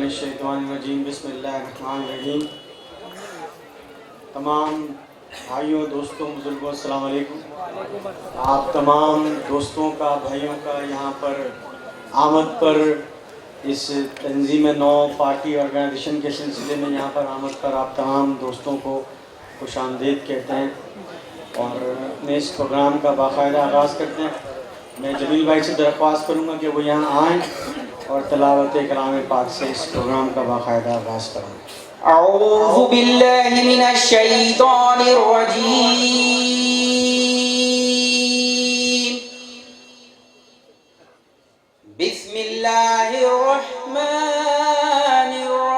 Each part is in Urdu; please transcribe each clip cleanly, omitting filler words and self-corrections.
الشیطان الرجیم بسم اللہ الرحمن الرحیم۔ تمام بھائیوں دوستوں بزرگوں السلام علیکم۔ آپ تمام دوستوں کا بھائیوں کا یہاں پر آمد پر اس تنظیم نو پارٹی آرگنائزیشن کے سلسلے میں یہاں پر آمد پر آپ تمام دوستوں کو خوش آمدید کہتے ہیں اور اپنے اس پروگرام کا باقاعدہ آغاز کرتے ہیں۔ میں جمیل بھائی سے درخواست کروں گا کہ وہ یہاں آئیں اور تلاوت کلام پاک سے اس پروگرام کا باقاعدہ آغاز کریں۔ اعوذ باللہ من الشیطان الرجیم، بسم اللہ الرحمن الرحیم۔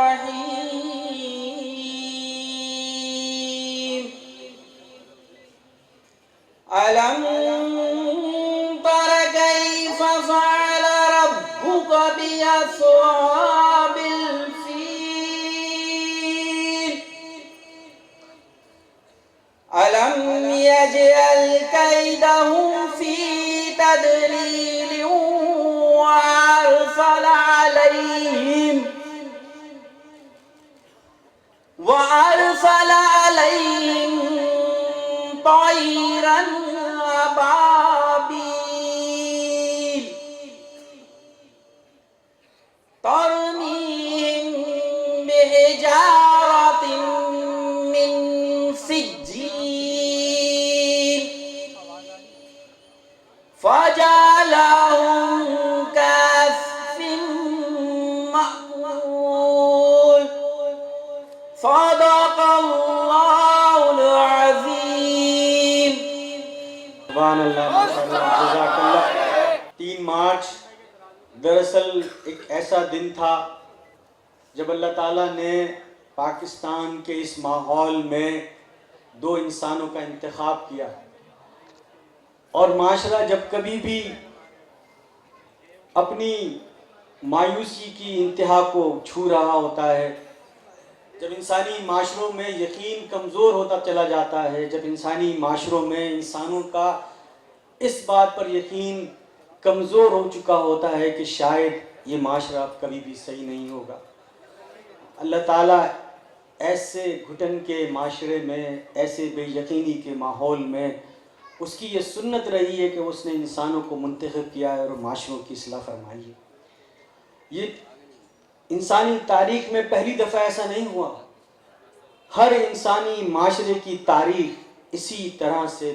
أَلَمْ تَرَ كَيْفَ فَعَلَ رَبُّكَ بِأَصْحَابِ الْفِيلِ أَلَمْ يَجْعَلْ كَيْدَهُمْ فِي تَضْلِيلٍ وَأَرْسَلَ عَلَيْهِمْ طَيْرًا أبابيل ترميهم بحجارة من سجيل فجعلهم كعصف مأكول۔ صدق اللہ العظیم۔ سبحان اللہ، ماشاء اللہ، جزاک اللہ۔ 3 مارچ دراصل ایک ایسا دن تھا جب اللہ تعالیٰ نے پاکستان کے اس ماحول میں 2 انسانوں کا انتخاب کیا، اور معاشرہ جب کبھی بھی اپنی مایوسی کی انتہا کو چھو رہا ہوتا ہے، جب انسانی معاشروں میں یقین کمزور ہوتا چلا جاتا ہے، جب انسانی معاشروں میں انسانوں کا اس بات پر یقین کمزور ہو چکا ہوتا ہے کہ شاید یہ معاشرہ کبھی بھی صحیح نہیں ہوگا، اللہ تعالیٰ ایسے گھٹن کے معاشرے میں، ایسے بے یقینی کے ماحول میں اس کی یہ سنت رہی ہے کہ اس نے انسانوں کو منتخب کیا ہے اور معاشروں کی اصلاح فرمائی ہے۔ یہ انسانی تاریخ میں پہلی دفعہ ایسا نہیں ہوا، ہر انسانی معاشرے کی تاریخ اسی طرح سے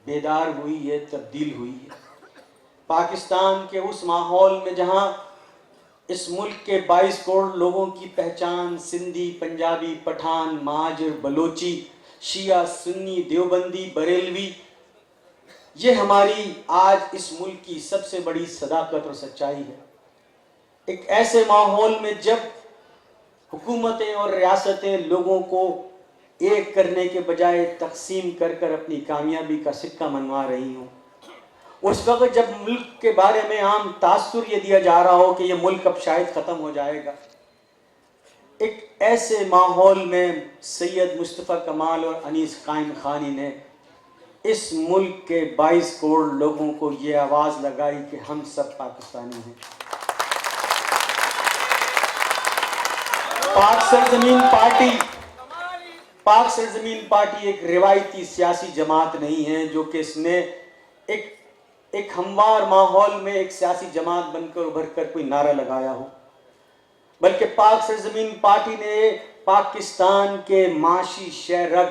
بیدار ہوئی ہے، تبدیل ہوئی ہے۔ پاکستان کے اس ماحول میں جہاں اس ملک کے 22 کروڑ لوگوں کی پہچان سندھی، پنجابی، پٹھان، مہاجر، بلوچی، شیعہ، سنی، دیوبندی، بریلوی، یہ ہماری آج اس ملک کی سب سے بڑی صداقت اور سچائی ہے۔ ایک ایسے ماحول میں جب حکومتیں اور ریاستیں لوگوں کو ایک کرنے کے بجائے تقسیم کر کر اپنی کامیابی کا سکہ منوا رہی ہوں، اس وقت جب ملک کے بارے میں عام تاثر یہ دیا جا رہا ہو کہ یہ ملک اب شاید ختم ہو جائے گا، ایک ایسے ماحول میں سید مصطفیٰ کمال اور انیس قائم خانی نے اس ملک کے 22 کروڑ لوگوں کو یہ آواز لگائی کہ ہم سب پاکستانی ہیں۔ پاک سرزمین پارٹی ایک روایتی سیاسی جماعت نہیں ہے جو کہ اس نے ایک ہموار ماحول میں ایک سیاسی جماعت بن کر ابھر کر کوئی نعرہ لگایا ہو، بلکہ پاک سرزمین پارٹی نے پاکستان کے معاشی شہر رگ،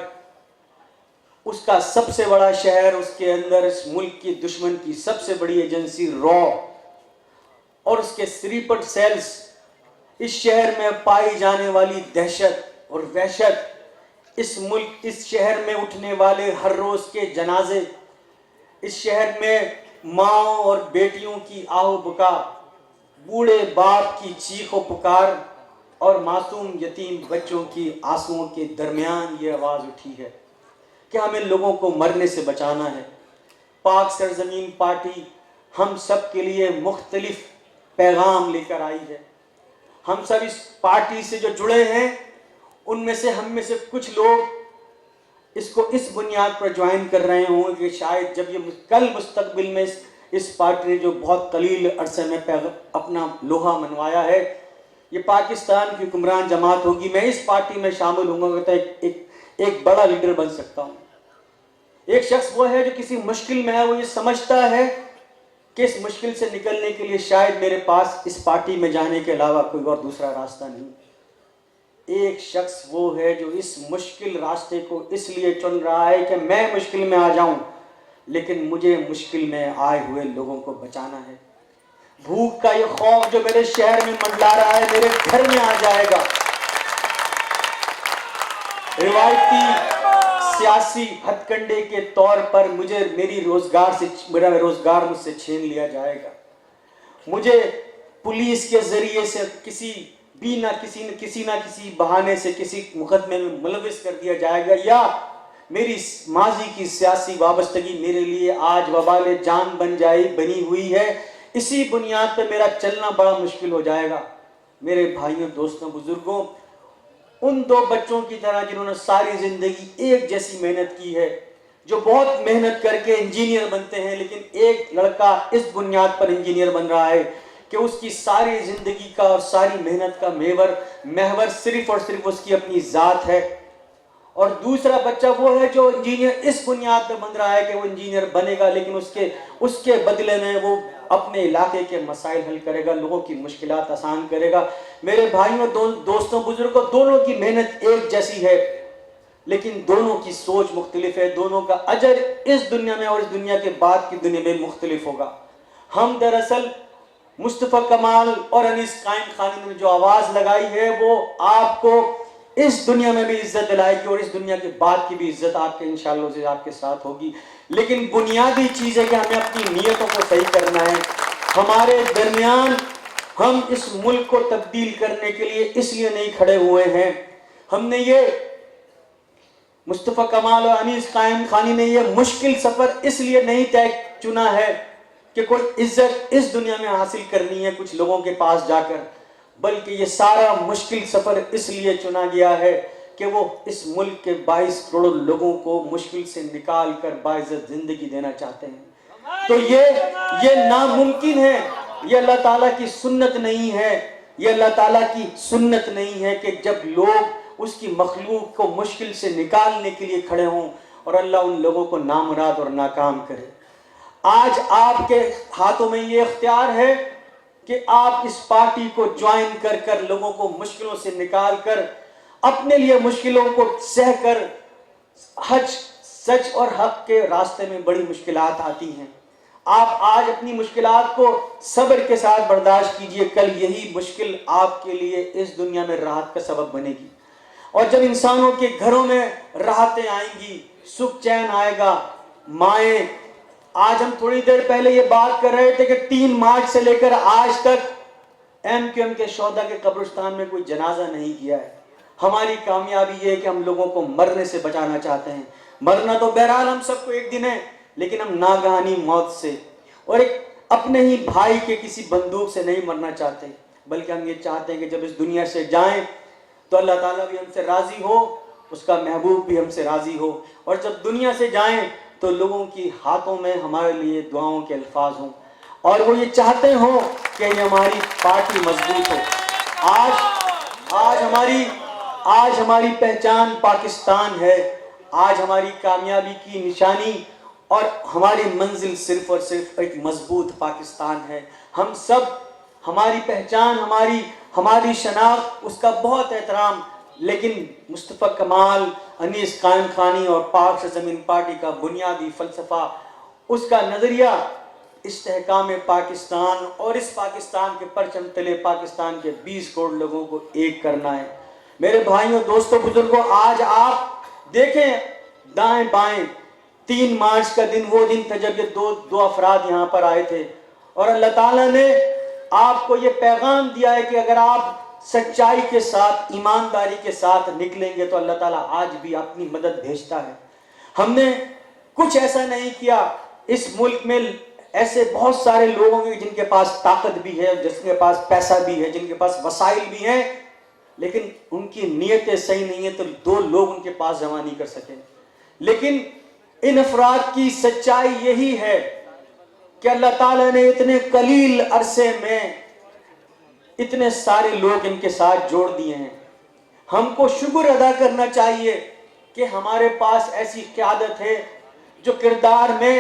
اس کا سب سے بڑا شہر، اس کے اندر اس ملک کی دشمن کی سب سے بڑی ایجنسی رو اور اس کے سلیپر سیلز، اس شہر میں پائی جانے والی دہشت اور وحشت، اس شہر میں اٹھنے والے ہر روز کے جنازے، اس شہر میں ماں اور بیٹیوں کی آہ و بکا، بوڑھے باپ کی چیخ و پکار اور معصوم یتیم بچوں کی آنسوؤں کے درمیان یہ آواز اٹھی ہے کہ ہمیں لوگوں کو مرنے سے بچانا ہے۔ پاک سرزمین پارٹی ہم سب کے لیے مختلف پیغام لے کر آئی ہے۔ ہم سب اس پارٹی سے جو جڑے ہیں ان میں سے ہم میں سے کچھ لوگ اس کو اس بنیاد پر جوائن کر رہے ہوں کہ شاید جب یہ کل مستقبل میں اس پارٹی نے جو بہت قلیل عرصے میں اپنا لوہا منوایا ہے، یہ پاکستان کی حکمران جماعت ہوگی، میں اس پارٹی میں شامل ہوں گا تو ایک بڑا لیڈر بن سکتا ہوں۔ ایک شخص وہ ہے جو کسی مشکل میں ہے، وہ یہ سمجھتا ہے کہ اس مشکل سے نکلنے کے لیے شاید میرے پاس اس پارٹی میں جانے کے علاوہ کوئی اور دوسرا راستہ نہیں۔ ایک شخص وہ ہے جو اس مشکل راستے کو اس لیے چن رہا ہے کہ میں مشکل میں آ جاؤں، لیکن مجھے مشکل میں آئے ہوئے لوگوں کو بچانا ہے۔ بھوک کا یہ خوف جو میرے شہر میں منڈلا رہا ہے میرے گھر میں آ جائے گا۔ روایتی سیاسی ہتھ کنڈے کے طور پر میرا روزگار مجھ سے چھین لیا جائے گا۔ مجھے پولیس کے ذریعے سے کسی نہ کسی بہانے سے کسی مقدمے میں ملوث کر دیا جائے گا، یا میری ماضی کی سیاسی وابستگی میرے لیے آج وبال جان بنی ہوئی ہے۔ اسی بنیاد پہ میرا چلنا بڑا مشکل ہو جائے گا۔ میرے بھائیوں، دوستوں، بزرگوں، ان دو بچوں کی طرح جنہوں نے ساری زندگی ایک جیسی محنت کی ہے، جو بہت محنت کر کے انجینئر بنتے ہیں، لیکن ایک لڑکا اس بنیاد پر انجینئر بن رہا ہے کہ اس کی ساری زندگی کا اور ساری محنت کا محور صرف اور صرف اس کی اپنی ذات ہے، اور دوسرا بچہ وہ ہے جو انجینئر اس بنیاد پہ بن رہا ہے کہ وہ انجینئر بنے گا، لیکن اس کے بدلے میں وہ اپنے علاقے کے مسائل حل کرے گا، لوگوں کی مشکلات آسان کرے گا۔ میرے بھائیوں، دوستوں، بزرگوں، دونوں کی محنت ایک جیسی ہے، لیکن دونوں کی سوچ مختلف ہے، دونوں کا اجر اس دنیا میں اور اس دنیا کے بعد کی دنیا میں مختلف ہوگا۔ ہم دراصل مصطفیٰ کمال اور انیس قائم خانی نے جو آواز لگائی ہے وہ آپ کو اس دنیا میں بھی عزت دلائے گی اور اس دنیا کے بعد کی بھی عزت آپ کے انشاءاللہ آپ کے ساتھ ہوگی، لیکن بنیادی چیز ہے کہ ہمیں اپنی نیتوں کو صحیح کرنا ہے۔ ہمارے درمیان ہم اس ملک کو تبدیل کرنے کے لیے اس لیے نہیں کھڑے ہوئے ہیں، ہم نے یہ مصطفیٰ کمال اور انیس قائم خانی نے یہ مشکل سفر اس لیے نہیں چنا ہے کہ کوئی عزت اس دنیا میں حاصل کرنی ہے کچھ لوگوں کے پاس جا کر، بلکہ یہ سارا مشکل سفر اس لیے چنا گیا ہے کہ وہ اس ملک کے 22 کروڑ لوگوں کو مشکل سے نکال کر باعزت زندگی دینا چاہتے ہیں۔ تو یہ ناممکن ہے، یہ اللہ تعالیٰ کی سنت نہیں ہے، یہ اللہ تعالیٰ کی سنت نہیں ہے کہ جب لوگ اس کی مخلوق کو مشکل سے نکالنے کے لیے کھڑے ہوں اور اللہ ان لوگوں کو نامراد اور ناکام کرے۔ آج آپ کے ہاتھوں میں یہ اختیار ہے کہ آپ اس پارٹی کو جوائن کر لوگوں کو مشکلوں سے نکال کر اپنے لیے مشکلوں کو سہ کر سچ اور حق کے راستے میں بڑی مشکلات آتی ہیں۔ آپ آج اپنی مشکلات کو صبر کے ساتھ برداشت کیجئے، کل یہی مشکل آپ کے لیے اس دنیا میں راحت کا سبب بنے گی، اور جب انسانوں کے گھروں میں راحتیں آئیں گی، سکھ چین آئے گا، مائیں، آج ہم تھوڑی دیر پہلے یہ بات کر رہے تھے کہ 3 مارچ سے لے کر آج تک MQM کے شہداء کے قبرستان میں کوئی جنازہ نہیں کیا ہے۔ ہماری کامیابی یہ ہے کہ ہم لوگوں کو مرنے سے بچانا چاہتے ہیں۔ مرنا تو بہرحال ہم سب کو ایک دن ہے، لیکن ہم ناگہانی موت سے اور ایک اپنے ہی بھائی کے کسی بندوق سے نہیں مرنا چاہتے، بلکہ ہم یہ چاہتے ہیں کہ جب اس دنیا سے جائیں تو اللہ تعالیٰ بھی ہم سے راضی ہو، اس کا محبوب بھی ہم سے راضی ہو، اور جب دنیا سے جائیں تو لوگوں کی ہاتھوں میں ہمارے لیے دعاؤں کے الفاظ ہوں، اور وہ یہ چاہتے ہوں کہ یہ ہماری پارٹی مضبوط ہو۔ آج ہماری پہچان پاکستان ہے، آج ہماری کامیابی کی نشانی اور ہماری منزل صرف اور صرف ایک مضبوط پاکستان ہے۔ ہم سب، ہماری پہچان، ہماری شناخت، اس کا بہت احترام، لیکن مصطفیٰ کمال، انیس قائم خانی اور پاک سرزمین پارٹی کا بنیادی فلسفہ، اس کا نظریہ استحکام پاکستان اور اس پاکستان کے پرچم تلے پاکستان کے 20 کروڑ لوگوں کو ایک کرنا ہے۔ میرے بھائیوں، دوستوں، بزرگوں، آج آپ دیکھیں دائیں بائیں، 3 مارچ کا دن وہ دن تھا جب یہ دو افراد یہاں پر آئے تھے، اور اللہ تعالیٰ نے آپ کو یہ پیغام دیا ہے کہ اگر آپ سچائی کے ساتھ، ایمانداری کے ساتھ نکلیں گے تو اللہ تعالیٰ آج بھی اپنی مدد بھیجتا ہے۔ ہم نے کچھ ایسا نہیں کیا، اس ملک میں ایسے بہت سارے لوگوں ہیں جن کے پاس طاقت بھی ہے، جن کے پاس پیسہ بھی ہے، جن کے پاس وسائل بھی ہیں، لیکن ان کی نیتیں صحیح نہیں ہیں تو 2 لوگ ان کے پاس جمع نہیں کر سکے۔ لیکن ان افراد کی سچائی یہی ہے کہ اللہ تعالیٰ نے اتنے قلیل عرصے میں اتنے سارے لوگ ان کے ساتھ جوڑ دیے ہیں. ہم کو شکر ادا کرنا چاہیے کہ ہمارے پاس ایسی قیادت ہے جو کردار میں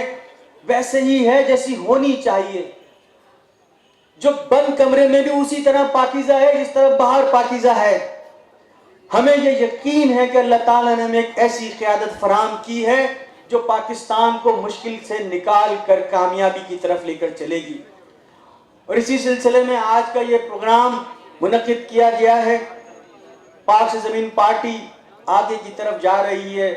ویسے ہی ہے جیسی ہونی چاہیے, جو بند کمرے میں بھی اسی طرح پاکیزہ ہے جس طرح باہر پاکیزہ ہے. ہمیں یہ یقین ہے کہ اللہ تعالیٰ نے ہمیں ایک ایسی قیادت فراہم کی ہے جو پاکستان کو مشکل سے نکال کر کامیابی کی طرف لے کر چلے گی. اور اسی سلسلے میں آج کا یہ پروگرام منعقد کیا گیا ہے. پاک سے زمین پارٹی آگے کی طرف جا رہی ہے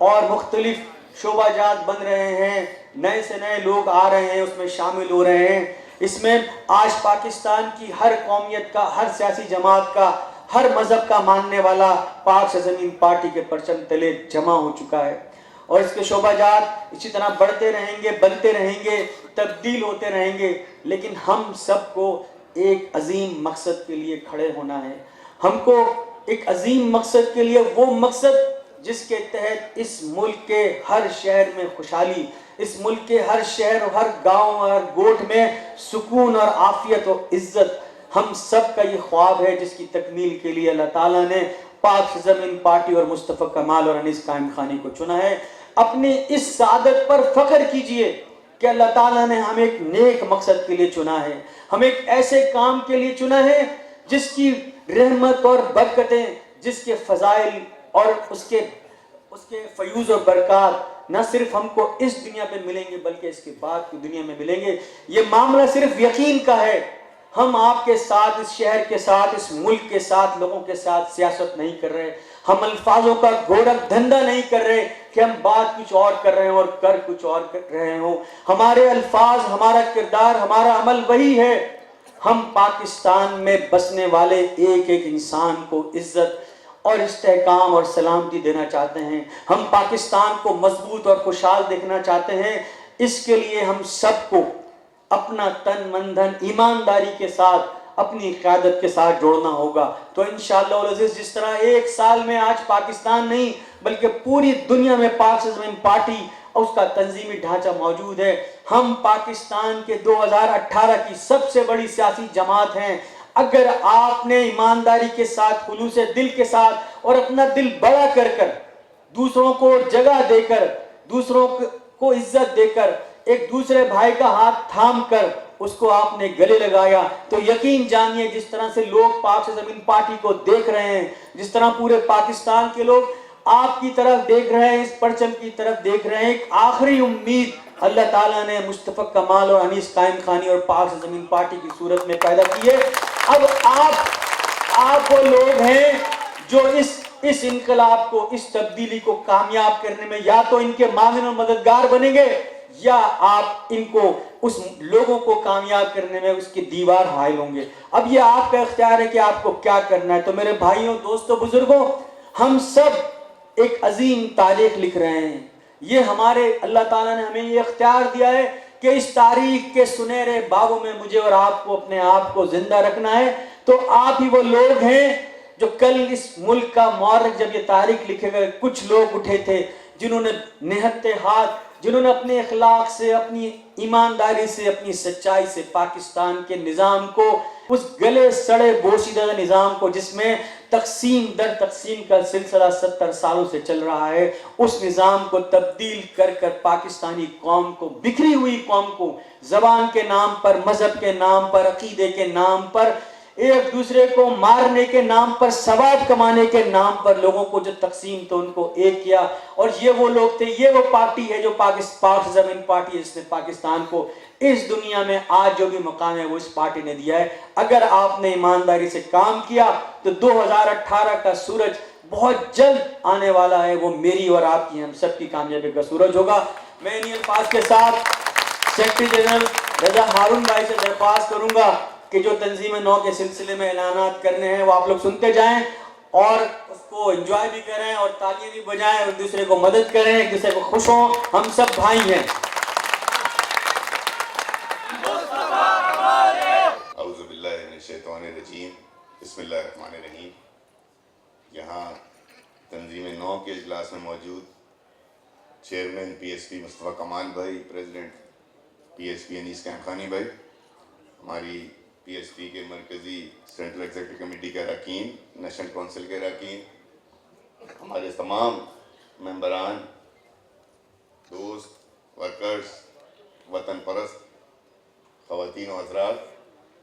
اور مختلف شعبہ جات بن رہے ہیں, نئے سے نئے لوگ آ رہے ہیں, اس میں شامل ہو رہے ہیں. اس میں آج پاکستان کی ہر قومیت کا, ہر سیاسی جماعت کا, ہر مذہب کا ماننے والا پاک سے زمین پارٹی کے پرچم تلے جمع ہو چکا ہے. اور اس کے شعبہ جات اسی طرح بڑھتے رہیں گے, بنتے رہیں گے, تبدیل ہوتے رہیں گے. لیکن ہم سب کو ایک عظیم مقصد کے لیے کھڑے ہونا ہے. ہم کو ایک عظیم مقصد کے لیے, وہ مقصد جس کے تحت اس ملک کے ہر شہر میں خوشحالی, اس ملک کے ہر شہر اور ہر گاؤں اور ہر گوٹھ میں سکون اور عافیت و عزت, ہم سب کا یہ خواب ہے جس کی تکمیل کے لیے اللہ تعالیٰ نے پاک سے زمین پارٹی اور مصطفیٰ کمال اور انیس قائم خانی کو چنا ہے. اپنی اس سعادت پر فخر کیجئے کہ اللہ تعالیٰ نے ہمیں ایک نیک مقصد کے لیے چنا ہے, ہمیں ایک ایسے کام کے لیے چنا ہے جس کی رحمت اور برکتیں, جس کے فضائل اور اس کے فیوز اور برکات نہ صرف ہم کو اس دنیا پہ ملیں گے بلکہ اس کے بعد کی دنیا میں ملیں گے. یہ معاملہ صرف یقین کا ہے. ہم آپ کے ساتھ, اس شہر کے ساتھ, اس ملک کے ساتھ, لوگوں کے ساتھ سیاست نہیں کر رہے. ہم الفاظوں کا گورکھ دھندا نہیں کر رہے کہ ہم بات کچھ اور کر رہے ہیں اور کر کچھ اور کر رہے ہوں. ہمارے الفاظ, ہمارا کردار, ہمارا عمل وہی ہے. ہم پاکستان میں بسنے والے ایک ایک انسان کو عزت اور استحکام اور سلامتی دینا چاہتے ہیں. ہم پاکستان کو مضبوط اور خوشحال دیکھنا چاہتے ہیں. اس کے لیے ہم سب کو اپنا تن من دھن ایمانداری کے ساتھ, اپنی قیادت کے ساتھ جوڑنا ہوگا. تو انشاءاللہ العزیز جس طرح ایک سال میں آج پاکستان نہیں بلکہ پوری دنیا میں پاک سے زمین پارٹی اور اس کا تنظیمی ڈھانچہ موجود ہے, ہم پاکستان کے 2018 کی سب سے بڑی سیاسی جماعت ہیں. اگر آپ نے ایمانداری کے ساتھ, خلوص دل کے ساتھ اور اپنا دل بڑا کر کر, دوسروں کو جگہ دے کر, دوسروں کو عزت دے کر, ایک دوسرے بھائی کا ہاتھ تھام کر اس کو آپ نے گلے لگایا, تو یقین جانیے جس طرح سے لوگ پاک سے زمین پارٹی کو دیکھ رہے ہیں, جس طرح پورے پاکستان کے لوگ آپ کی طرف دیکھ رہے ہیں, اس پرچم کی طرف دیکھ رہے ہیں, ایک آخری امید اللہ تعالیٰ نے مصطفیٰ کمال اور انیس قائم خانی اور پاک سے زمین پارٹی کی صورت میں پیدا کی ہے. اب آپ وہ لوگ ہیں جو اس انقلاب کو, اس تبدیلی کو کامیاب کرنے میں یا تو ان کے معاون اور مددگار بنیں گے یا آپ ان کو, اس لوگوں کو کامیاب کرنے میں اس کی دیوار حائل ہوں گے. اب یہ آپ کا اختیار ہے کہ آپ کو کیا کرنا ہے. تو میرے بھائیوں, دوستوں, بزرگوں, ہم سب ایک عظیم تاریخ لکھ رہے ہیں. یہ ہمارے اللہ تعالیٰ نے ہمیں یہ اختیار دیا ہے کہ اس تاریخ کے سنہرے بابوں میں مجھے اور آپ کو اپنے آپ کو زندہ رکھنا ہے. تو آپ ہی وہ لوگ ہیں جو کل اس ملک کا مورخ جب یہ تاریخ لکھے گئے, کچھ لوگ اٹھے تھے جنہوں نے نہتے ہاتھ, جنہوں نے اپنے اخلاق سے, اپنی ایمانداری سے, اپنی سچائی سے پاکستان کے نظام کو, اس گلے سڑے بوسیدہ نظام کو جس میں تقسیم در تقسیم کا سلسلہ 70 سالوں سے چل رہا ہے, اس نظام کو تبدیل کر کر پاکستانی قوم کو, بکھری ہوئی قوم کو, زبان کے نام پر, مذہب کے نام پر, عقیدے کے نام پر, ایک دوسرے کو مارنے کے نام پر, ثواب کمانے کے نام پر لوگوں کو جو تقسیم تو ان کو ایک کیا. اور یہ وہ لوگ تھے, یہ وہ پارٹی ہے جو پاک زمین پارٹی ہے, جس نے پاکستان کو اس دنیا میں آج جو بھی مقام ہے وہ اس پارٹی نے دیا ہے. اگر آپ نے ایمانداری سے کام کیا تو 2018 کا سورج بہت جلد آنے والا ہے, وہ میری اور آپ کی, ہم سب کی کامیابی کا سورج ہوگا. میں انہی الفاظ کے ساتھ سیکرٹری جنرل رضا ہارون بھائی سے درخواست کروں گا کہ جو تنظیم نو کے سلسلے میں اعلانات کرنے ہیں وہ آپ لوگ سنتے جائیں اور اس کو انجوائے بھی کریں اور تالیاں بھی بجائیں, ایک دوسرے کو مدد کریں, ایک دوسرے کو خوش ہوں. ہم سب بھائی ہیں. اعوذ باللہ من الشیطان الرجیم, بسم اللہ الرحمن الرحیم. یہاں تنظیم نو کے اجلاس میں موجود چیئرمین پی ایس پی مصطفیٰ کمال بھائی, پریزیڈنٹ پی ایس پی انیس قائم خانی بھائی, ہماری پی ایس پی کے مرکزی سینٹرل ایگزیکٹو کمیٹی کے اراکین، نیشنل کونسل کے اراکین، ہمارے تمام ممبران، دوست، ورکرز، وطن پرست، خواتین و حضرات،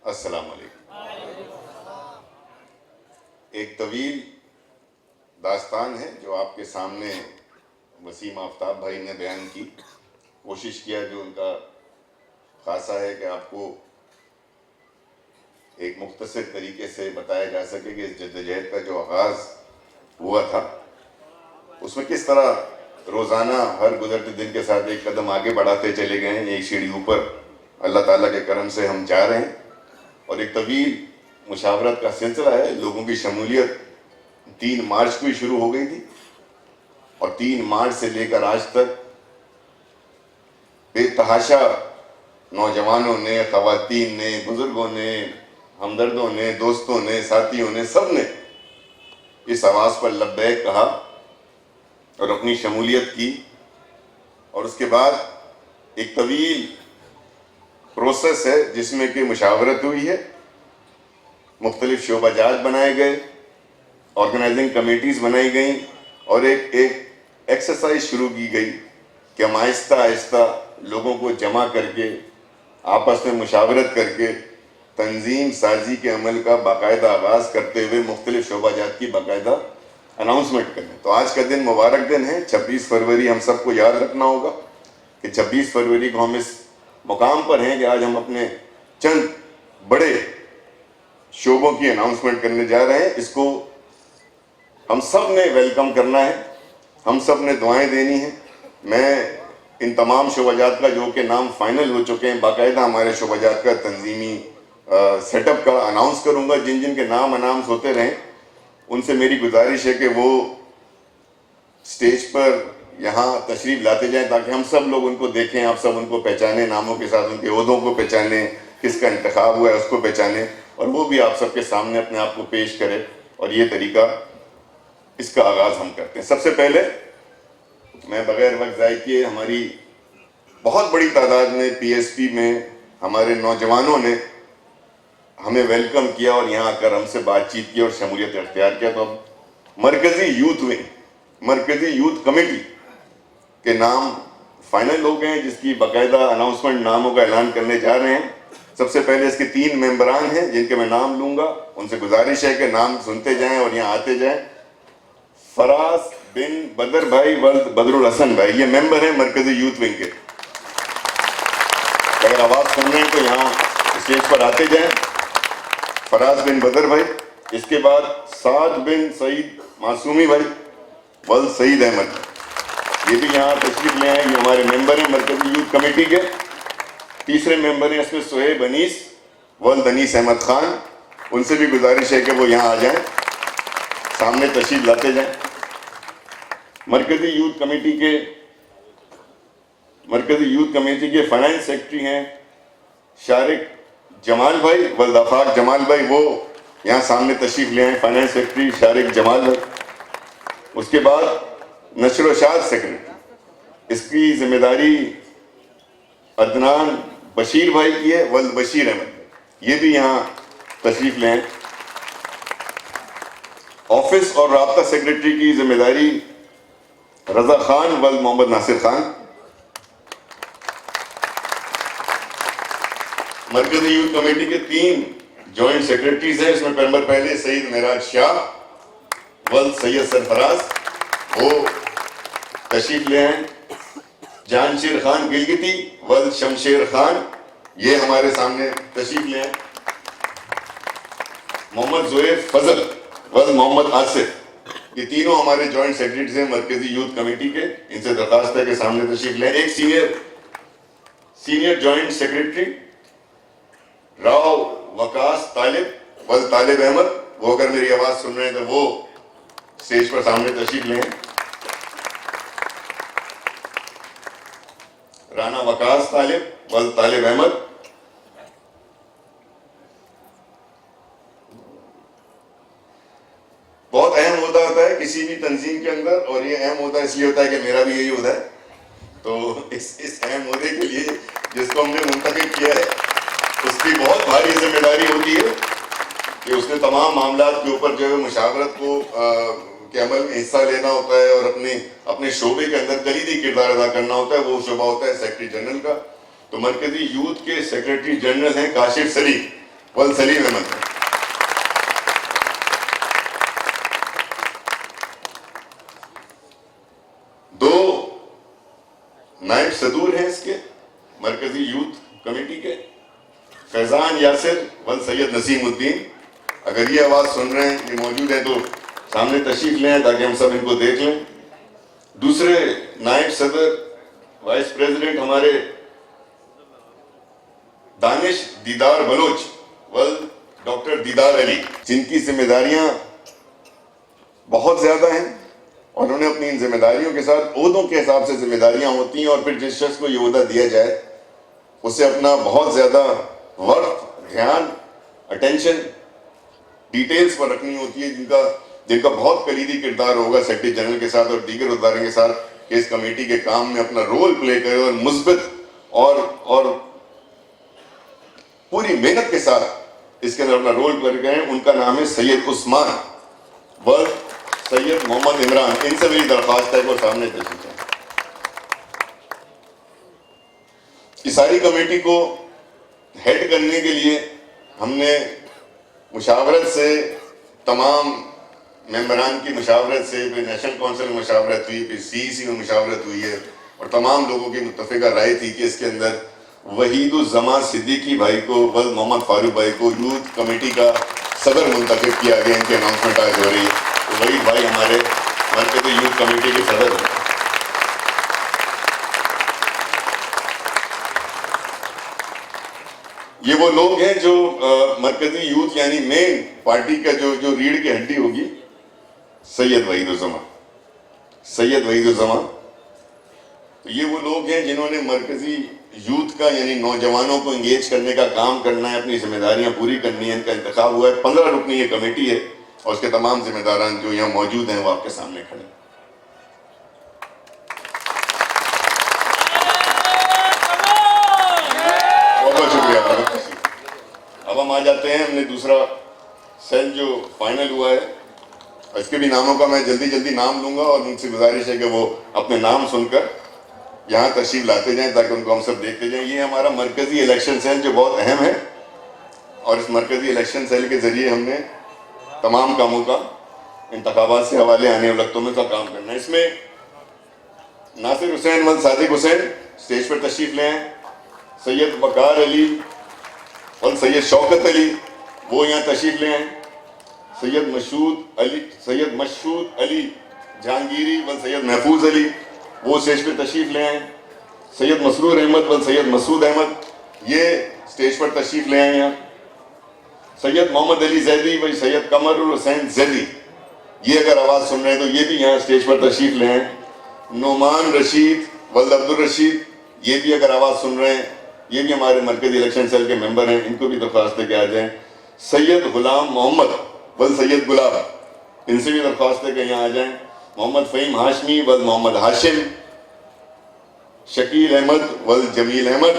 السلام علیکم۔ ایک طویل داستان ہے جو آپ کے سامنے وسیم آفتاب بھائی نے بیان کی، کوشش کیا جو ان کا خاصہ ہے کہ آپ کو ایک مختصر طریقے سے بتایا جا سکے کہ اس جدوجہد کا جو آغاز ہوا تھا اس میں کس طرح روزانہ ہر گزرتے دن کے ساتھ ایک قدم آگے بڑھاتے چلے گئے ہیں، ایک سیڑھی اوپر اللہ تعالیٰ کے کرم سے ہم جا رہے ہیں، اور ایک طویل مشاورت کا سلسلہ ہے۔ لوگوں کی شمولیت 3 مارچ کو ہی شروع ہو گئی تھی، اور 3 مارچ سے لے کر آج تک بے تحاشا نوجوانوں نے، خواتین نے، بزرگوں نے، ہمدردوں نے، دوستوں نے، ساتھیوں نے، سب نے اس آواز پر لبیک کہا اور اپنی شمولیت کی، اور اس کے بعد ایک طویل پروسیس ہے جس میں کہ مشاورت ہوئی ہے، مختلف شعبہ جات بنائے گئے، آرگنائزنگ کمیٹیز بنائی گئیں، اور ایک ایکسرسائز شروع کی گئی کہ ہم آہستہ آہستہ لوگوں کو جمع کر کے آپس میں مشاورت کر کے تنظیم سازی کے عمل کا باقاعدہ آغاز کرتے ہوئے مختلف شعبہ جات کی باقاعدہ اناؤنسمنٹ کریں۔ تو آج کا دن مبارک دن ہے، 26 فروری ہم سب کو یاد رکھنا ہوگا کہ 26 فروری کو ہم اس مقام پر ہیں کہ آج ہم اپنے چند بڑے شعبوں کی اناؤنسمنٹ کرنے جا رہے ہیں۔ اس کو ہم سب نے ویلکم کرنا ہے، ہم سب نے دعائیں دینی ہیں۔ میں ان تمام شعبہ جات کا جو کہ نام فائنل ہو چکے ہیں، باقاعدہ ہمارے شعبہ جات کا تنظیمی سیٹ اپ کا اناؤنس کروں گا۔ جن جن کے نام اناؤنس ہوتے رہیں ان سے میری گزارش ہے کہ وہ سٹیج پر یہاں تشریف لاتے جائیں تاکہ ہم سب لوگ ان کو دیکھیں، آپ سب ان کو پہچانیں، ناموں کے ساتھ ان کے عہدوں کو پہچانیں، کس کا انتخاب ہوا ہے اس کو پہچانیں، اور وہ بھی آپ سب کے سامنے اپنے آپ کو پیش کرے، اور یہ طریقہ اس کا آغاز ہم کرتے ہیں۔ سب سے پہلے میں بغیر وقت ضائع کیے، ہماری بہت بڑی تعداد میں پی ایس پی میں ہمارے نوجوانوں نے ہمیں ویلکم کیا اور یہاں آ کر ہم سے بات چیت کی اور شمولیت اختیار کیا۔ تو اب مرکزی یوتھ ونگ، مرکزی یوتھ کمیٹی کے نام فائنل ہو گئے ہیں، جس کی باقاعدہ اناؤنسمنٹ ناموں کا اعلان کرنے جا رہے ہیں۔ سب سے پہلے اس کے 3 ممبران ہیں جن کے میں نام لوں گا، ان سے گزارش ہے کہ نام سنتے جائیں اور یہاں آتے جائیں۔ فراز بن بدر بھائی ولد بدر الحسن بھائی، یہ ممبر ہیں مرکزی یوتھ ونگ کے، اگر آواز سن رہے ہیں تو یہاں اسٹیج پر آتے جائیں۔ فراز بن بدر بھائی، اس کے بعد سعد بن سعید معصومی بھائی ولد سعید احمد، یہ بھی یہاں تشریف لے آئے، یہ ہمارے ممبر ہیں مرکزی یوتھ کمیٹی کے۔ تیسرے ممبر ہیں اس میں صہیب انیس ولد انیس احمد خان، ان سے بھی گزارش ہے کہ وہ یہاں آ جائیں، سامنے تشریف لاتے جائیں۔ مرکزی یوتھ کمیٹی کے فائنانس سیکرٹری ہیں شارق جمال بھائی ولد آفاق جمال بھائی، وہ یہاں سامنے تشریف لے آئیں، فائنانس سیکرٹری شارق جمال بھائی۔ اس کے بعد نشر و اشاعت سیکرٹری، اس کی ذمہ داری عدنان بشیر بھائی کی ہے ولد بشیر احمد، یہ بھی یہاں تشریف لے آئیں۔ آفس اور رابطہ سیکرٹری کی ذمہ داری رضا خان ولد محمد ناصر خان۔ مرکزی یوتھ کمیٹی کے 3 جوائنٹ سیکرٹریز ہیں، اس میں ممبر پہلے سید معراج شاہ ولد سید سرفراز، وہ تشریف لے آئیں۔ جان شیر خان گلگتی ولد شمشیر خان، یہ ہمارے سامنے تشریف لے آئیں۔ محمد زہیب فضل ولد محمد آصف، یہ تینوں ہمارے جوائنٹ سیکرٹریز ہیں مرکزی یوتھ کمیٹی کے، ان سے درخواست ہے کہ سامنے تشریف لیں۔ ایک سینئر جوائنٹ سیکرٹری راؤ وکاس طالب ولد طالب احمد، وہ اگر میری آواز سن رہے ہیں تو وہ اسٹیج پر سامنے تشریف لیں۔ رانا وکاس طالب ولد طالب احمد۔ بہت اہم عہدہ ہوتا ہے کسی بھی تنظیم کے اندر، اور یہ اہم عہدہ اس لیے ہوتا ہے کہ میرا بھی یہی عہدہ ہے، تو اس اہم عہدے کے لیے جس کو ہم نے منتخب کیا ہے اس کی بہت بھاری ذمہ داری ہوتی ہے کہ اس نے تمام معاملات کے اوپر جو ہے مشاورت کو کے عمل میں حصہ لینا ہوتا ہے اور اپنے شعبے کے اندر کلیدی کردار ادا کرنا ہوتا ہے. وہ شعبہ ہوتا ہے سیکرٹری جنرل کا. تو مرکزی یوتھ کے سیکرٹری جنرل ہیں کاشف سلیم سلیم احمد. دو نائب صدور ہیں اس کے مرکزی یوتھ کمیٹی کے, فیضان یاسر سید نسیم الدین. اگر یہ آواز سن رہے ہیں, یہ موجود ہیں, تو سامنے تشریف لیں تاکہ ہم سب ان کو دیکھ لیں. دوسرے نائب صدر وائس پریزیڈنٹ ہمارے دانش دیدار بلوچ ڈاکٹر دیدار علی, جن کی ذمہ داریاں بہت زیادہ ہیں اور انہوں نے اپنی ان ذمہ داریوں کے ساتھ عہدوں کے حساب سے ذمہ داریاں ہوتی ہیں, اور پھر جس شخص کو یہ عہدہ دیا جائے اسے اپنا بہت زیادہ وقت, دھیان, اٹینشن ڈیٹیلز پر رکھنی ہوتی ہے, جن کا بہت کلیدی کردار ہوگا سیکرٹری جنرل کے ساتھ اور دیگر عہدیداروں کے ساتھ, کہ اس کمیٹی کے کام میں اپنا رول پلے کرے اور مثبت اور پوری محنت کے ساتھ اس کے اندر اپنا رول پلے کریں. ان کا نام ہے سید عثمان سید محمد عمران. ان سے میری درخواست ہے کہ وہ سامنے تشریف لائیں. اس ساری کمیٹی کو ہیڈ کرنے کے لیے ہم نے مشاورت سے, تمام ممبران کی مشاورت سے, پھر نیشنل کونسل میں مشاورت ہوئی, پھر CEC میں مشاورت ہوئی ہے, اور تمام لوگوں کی متفقہ رائے تھی کہ اس کے اندر وحید الزمان صدیقی بھائی کو محمد فاروق بھائی کو یوتھ کمیٹی کا صدر منتخب کیا گیا. ان کی اناؤنسمنٹ آج ہو رہی ہے. تو وحید بھائی ہمارے مرکزی یوتھ کمیٹی کے صدر ہیں. یہ وہ لوگ ہیں جو مرکزی یوتھ یعنی مین پارٹی کا جو ریڑھ کی ہڈی ہوگی, سید وحید الزمان. تو یہ وہ لوگ ہیں جنہوں نے مرکزی یوتھ کا یعنی نوجوانوں کو انگیج کرنے کا کام کرنا ہے, اپنی ذمہ داریاں پوری کرنی ہیں. ان کا انتخاب ہوا ہے. 15 رکنی یہ کمیٹی ہے, اور اس کے تمام ذمہ داران جو یہاں موجود ہیں وہ آپ کے سامنے کھڑے ہیں. بہت شکریہ. اب ہم آ جاتے ہیں, ہم نے دوسرا سیل جو فائنل ہوا ہے, اس کے بھی ناموں کا میں جلدی نام لوں گا, اور ان سے گزارش ہے کہ وہ اپنے نام سن کر یہاں تشریف لاتے جائیں تاکہ ان کو ہم سب دیکھتے جائیں. یہ ہمارا مرکزی الیکشن سیل جو بہت اہم ہے, اور اس مرکزی الیکشن سیل کے ذریعے ہم نے تمام کاموں کا انتخابات سے حوالے آنے والے وقتوں میں کا کام کرنا ہے. اس میں ناصر حسین صادق حسین اسٹیج پر تشریف لے آئیں. سید بکار علی سید شوکت علی وہ یہاں تشریف لے آئیں. سید مشہود علی جہانگیری سید محفوظ علی وہ اسٹیج پہ تشریف لے آئیں. سید مسرور احمد سید مسعود احمد یہ اسٹیج پر تشریف لے آئیں. یہاں سید محمد علی زیدی سید قمر الحسین زیدی یہ اگر آواز سن رہے ہیں تو یہ بھی یہاں اسٹیج پر تشریف لے آئیں. نعمان رشید عبد الرشید یہ بھی اگر آواز سن رہے ہیں, یہ بھی ہمارے مرکزی الیکشن سیل کے ممبر ہیں, ان کو بھی درخواست ہے کہ آ جائیں. سید غلام محمد سید گلاب, ان سے بھی درخواست ہے کہ یہاں آ جائیں. محمد فہیم ہاشمی محمد ہاشم, شکیل احمد جمیل احمد,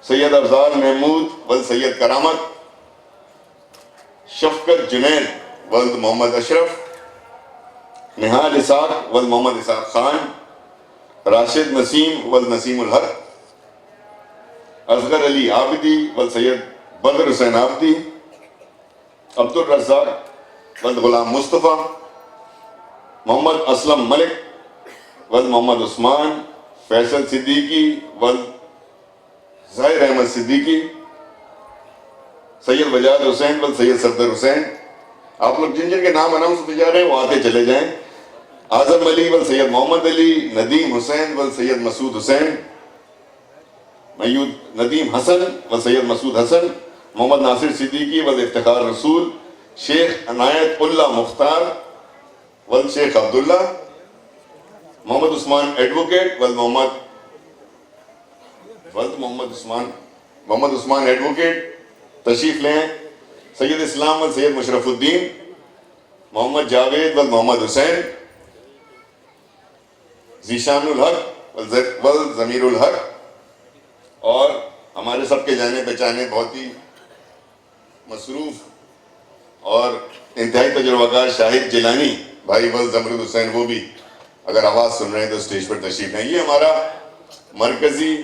سید افضال محمود سید کرامت, شفقت جنید محمد اشرف, نہال اسحاق محمد اسحاق خان, راشد نسیم نسیم الحق, اصغر علی عابدی سید بدر حسین عابدی, عبد الرزاق غلام مصطفیٰ, محمد اسلم ملک محمد عثمان, فیصل صدیقی ظاہر احمد صدیقی, سید وجاد حسین سید صفدر حسین. آپ لوگ جن کے نام اناؤنس ہوتے جا رہے ہیں وہ آتے چلے جائیں. اعظم علی سید محمد علی, ندیم حسین سید مسعود حسین, ندیم حسن سید مسعود حسن, محمد ناصر صدیقی افتخار رسول, شیخ عنایت اللہ مختار شیخ عبداللہ, محمد عثمان ایڈوکیٹ محمد عثمان ایڈوکیٹ تشریف لیں. سید اسلام سید مشرف الدین, محمد جاوید محمد حسین, ذیشان الحق ضمیر الحق, اور ہمارے سب کے جانے پہچانے بہت ہی مصروف اور انتہائی تجربہ کار شاہد جیلانی بھائی ول زمرد حسین، وہ بھی اگر آواز سن رہے ہیں تو اسٹیج پر تشریف لائیں۔ یہ ہمارا مرکزی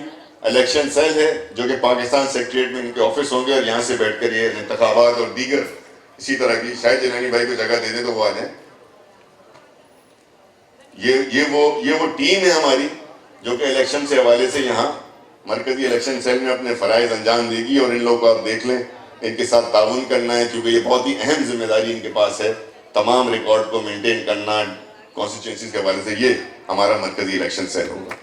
الیکشن سیل ہے جو کہ پاکستان سیکریٹریٹ میں ان کے آفس ہوں گے، اور یہاں سے بیٹھ کر یہ انتخابات اور دیگر اسی طرح کی، شاہد جیلانی بھائی کو جگہ دے دیں تو وہ آ جائیں۔ یہ وہ ٹیم ہے ہماری جو کہ الیکشن سے حوالے سے یہاں مرکزی الیکشن سیل میں اپنے فرائض انجام دے گی، اور ان لوگوں کو آپ دیکھ لیں، ان کے ساتھ تعاون کرنا ہے کیونکہ یہ بہت ہی اہم ذمہ داری ان کے پاس ہے، تمام ریکارڈ کو مینٹین کرنا کانسٹیٹوئنسیز کے حوالے سے۔ یہ ہمارا مرکزی الیکشن سیل ہوگا۔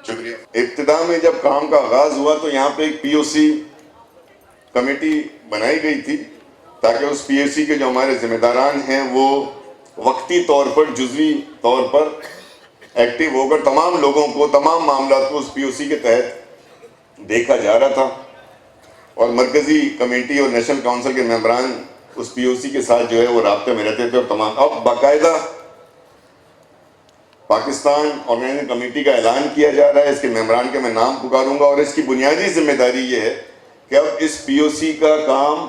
شکریہ۔ ابتدا میں جب کام کا آغاز ہوا تو یہاں پہ ایک پی او سی کمیٹی بنائی گئی تھی تاکہ اس پی او سی کے جو ہمارے ذمہ داران ہیں وہ وقتی طور پر، جزوی طور پر ایکٹیو ہو کر تمام لوگوں کو، تمام معاملات کو اس پی او سی کے تحت دیکھا جا رہا تھا، اور مرکزی کمیٹی اور نیشنل کونسل کے ممبران اس پی او سی کے ساتھ جو ہے وہ رابطے میں رہتے تھے، اور تمام اب باقاعدہ پاکستان آرگنائزنگ کمیٹی کا اعلان کیا جا رہا ہے، اس کے ممبران کے میں نام پکاروں گا، اور اس کی بنیادی ذمہ داری یہ ہے کہ اب اس پی او سی کا کام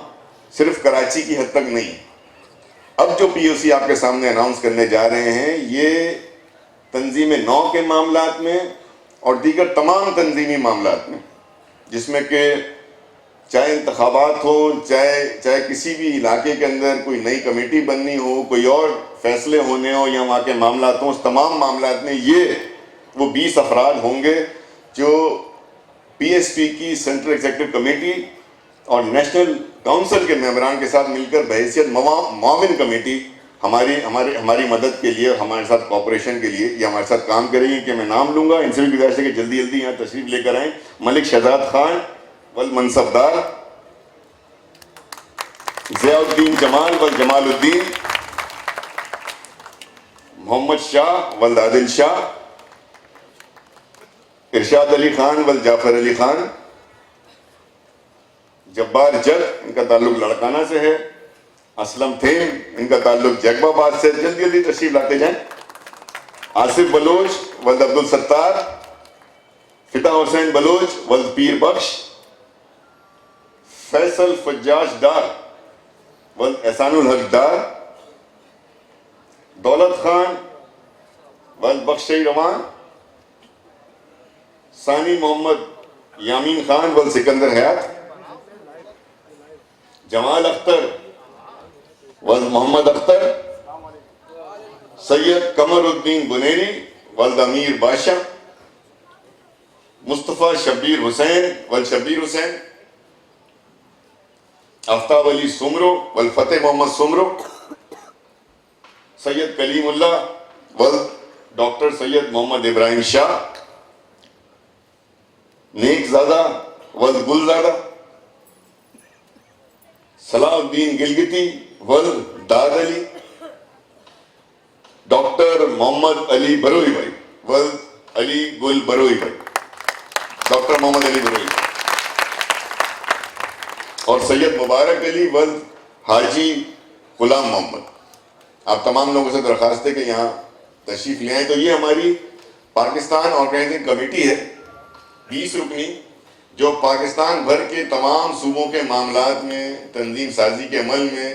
صرف کراچی کی حد تک نہیں، اب جو پی او سی آپ کے سامنے اناؤنس کرنے جا رہے ہیں یہ تنظیم نو کے معاملات میں اور دیگر تمام تنظیمی معاملات میں، جس میں کہ چاہے انتخابات ہوں، چاہے کسی بھی علاقے کے اندر کوئی نئی کمیٹی بننی ہو، کوئی اور فیصلے ہونے ہوں یا وہاں کے معاملات ہوں، اس تمام معاملات میں یہ وہ 20 افراد ہوں گے جو پی ایس پی کی سینٹرل ایگزیکٹو کمیٹی اور نیشنل کونسل کے ممبران کے ساتھ مل کر بحیثیت معاون کمیٹی ہماری مدد کے لیے، ہمارے ساتھ کوآپریشن کے لیے یہ ہمارے ساتھ کام کریں گے، کہ میں نام لوں گا، ان سے بھی گزارش ہے کہ جلدی جلدی یہاں تشریف لے کر آئیں۔ ملک شہزاد خان والمنصب دار، ضیاء الدین جمال والجمال الدین، محمد شاہ ولد عادل شاہ، ارشاد علی خان ولد جعفر علی خان، جبار جٹ ان کا تعلق لڑکانہ سے ہے، اسلم تھیم ان کا تعلق جیکب آباد سے، جلدی جلدی تشریف لاتے جائیں۔ آصف بلوچ ولد عبدالستار، فتح حسین بلوچ ولد پیر بخش، فیصل فجاج ڈار ولد احسان الحق ڈار، دولت خان ولد بخش روان، ثانی محمد یامین خان ولد سکندر حیات، جمال اختر ولد محمد اختر، سید قمر الدین بنیری ولد امیر بادشاہ، مصطفیٰ شبیر حسین ولد شبیر حسین، آفتاب علی سمرو ولد فتح محمد سمرو، سید کلیم اللہ ولد ڈاکٹر سید محمد ابراہیم شاہ، نیک زادہ ولد گل زادہ، صلاح الدین گلگتی ولد داد علی، ڈاکٹر محمد علی بروئی بھائی ولد علی گل بروئی بھائی، ڈاکٹر محمد علی بروئی، اور سید مبارک علی ولد حاجی غلام محمد۔ آپ تمام لوگوں سے درخواست ہے کہ یہاں تشریف لے آئیں۔ تو یہ ہماری پاکستان آرگنائزنگ کمیٹی ہے 20 رکنی، جو پاکستان بھر کے تمام صوبوں کے معاملات میں، تنظیم سازی کے عمل میں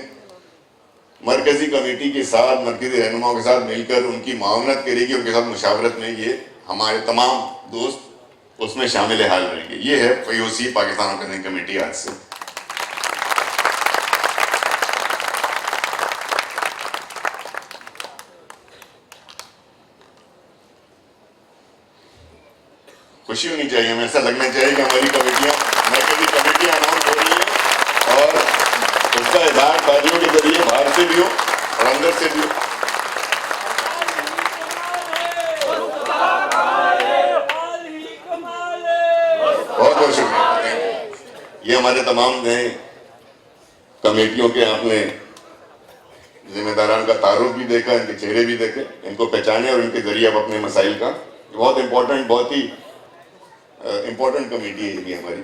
مرکزی کمیٹی کے ساتھ، مرکزی رہنماؤں کے ساتھ مل کر ان کی معاونت کرے گی، ان کے ساتھ مشاورت میں یہ ہمارے تمام دوست اس میں شامل حال رہیں گے۔ یہ ہے پی او سی پاکستان آرگنائزنگ کمیٹی آج سے۔ خوشی ہونی چاہیے، ہمیں ایسا لگنا چاہیے کہ ہماری کمیٹیاں، مرکزی کمیٹیاں اناؤنس ہو رہی ہیں، اور اس کا اظہار تاجروں کے ذریعے باہر سے بھی ہو اور اندر سے بھی ہو۔ بہت بہت شکریہ۔ یہ ہمارے تمام نئے کمیٹیوں کے آپ نے ذمہ داران کا تعارف بھی دیکھا، ان کے چہرے بھی دیکھے، ان کو پہچانے اور ان کے ذریعے اب اپنے مسائل کا، بہت بہت ہی امپورٹنٹ کمیٹی ہے یہ بھی ہماری۔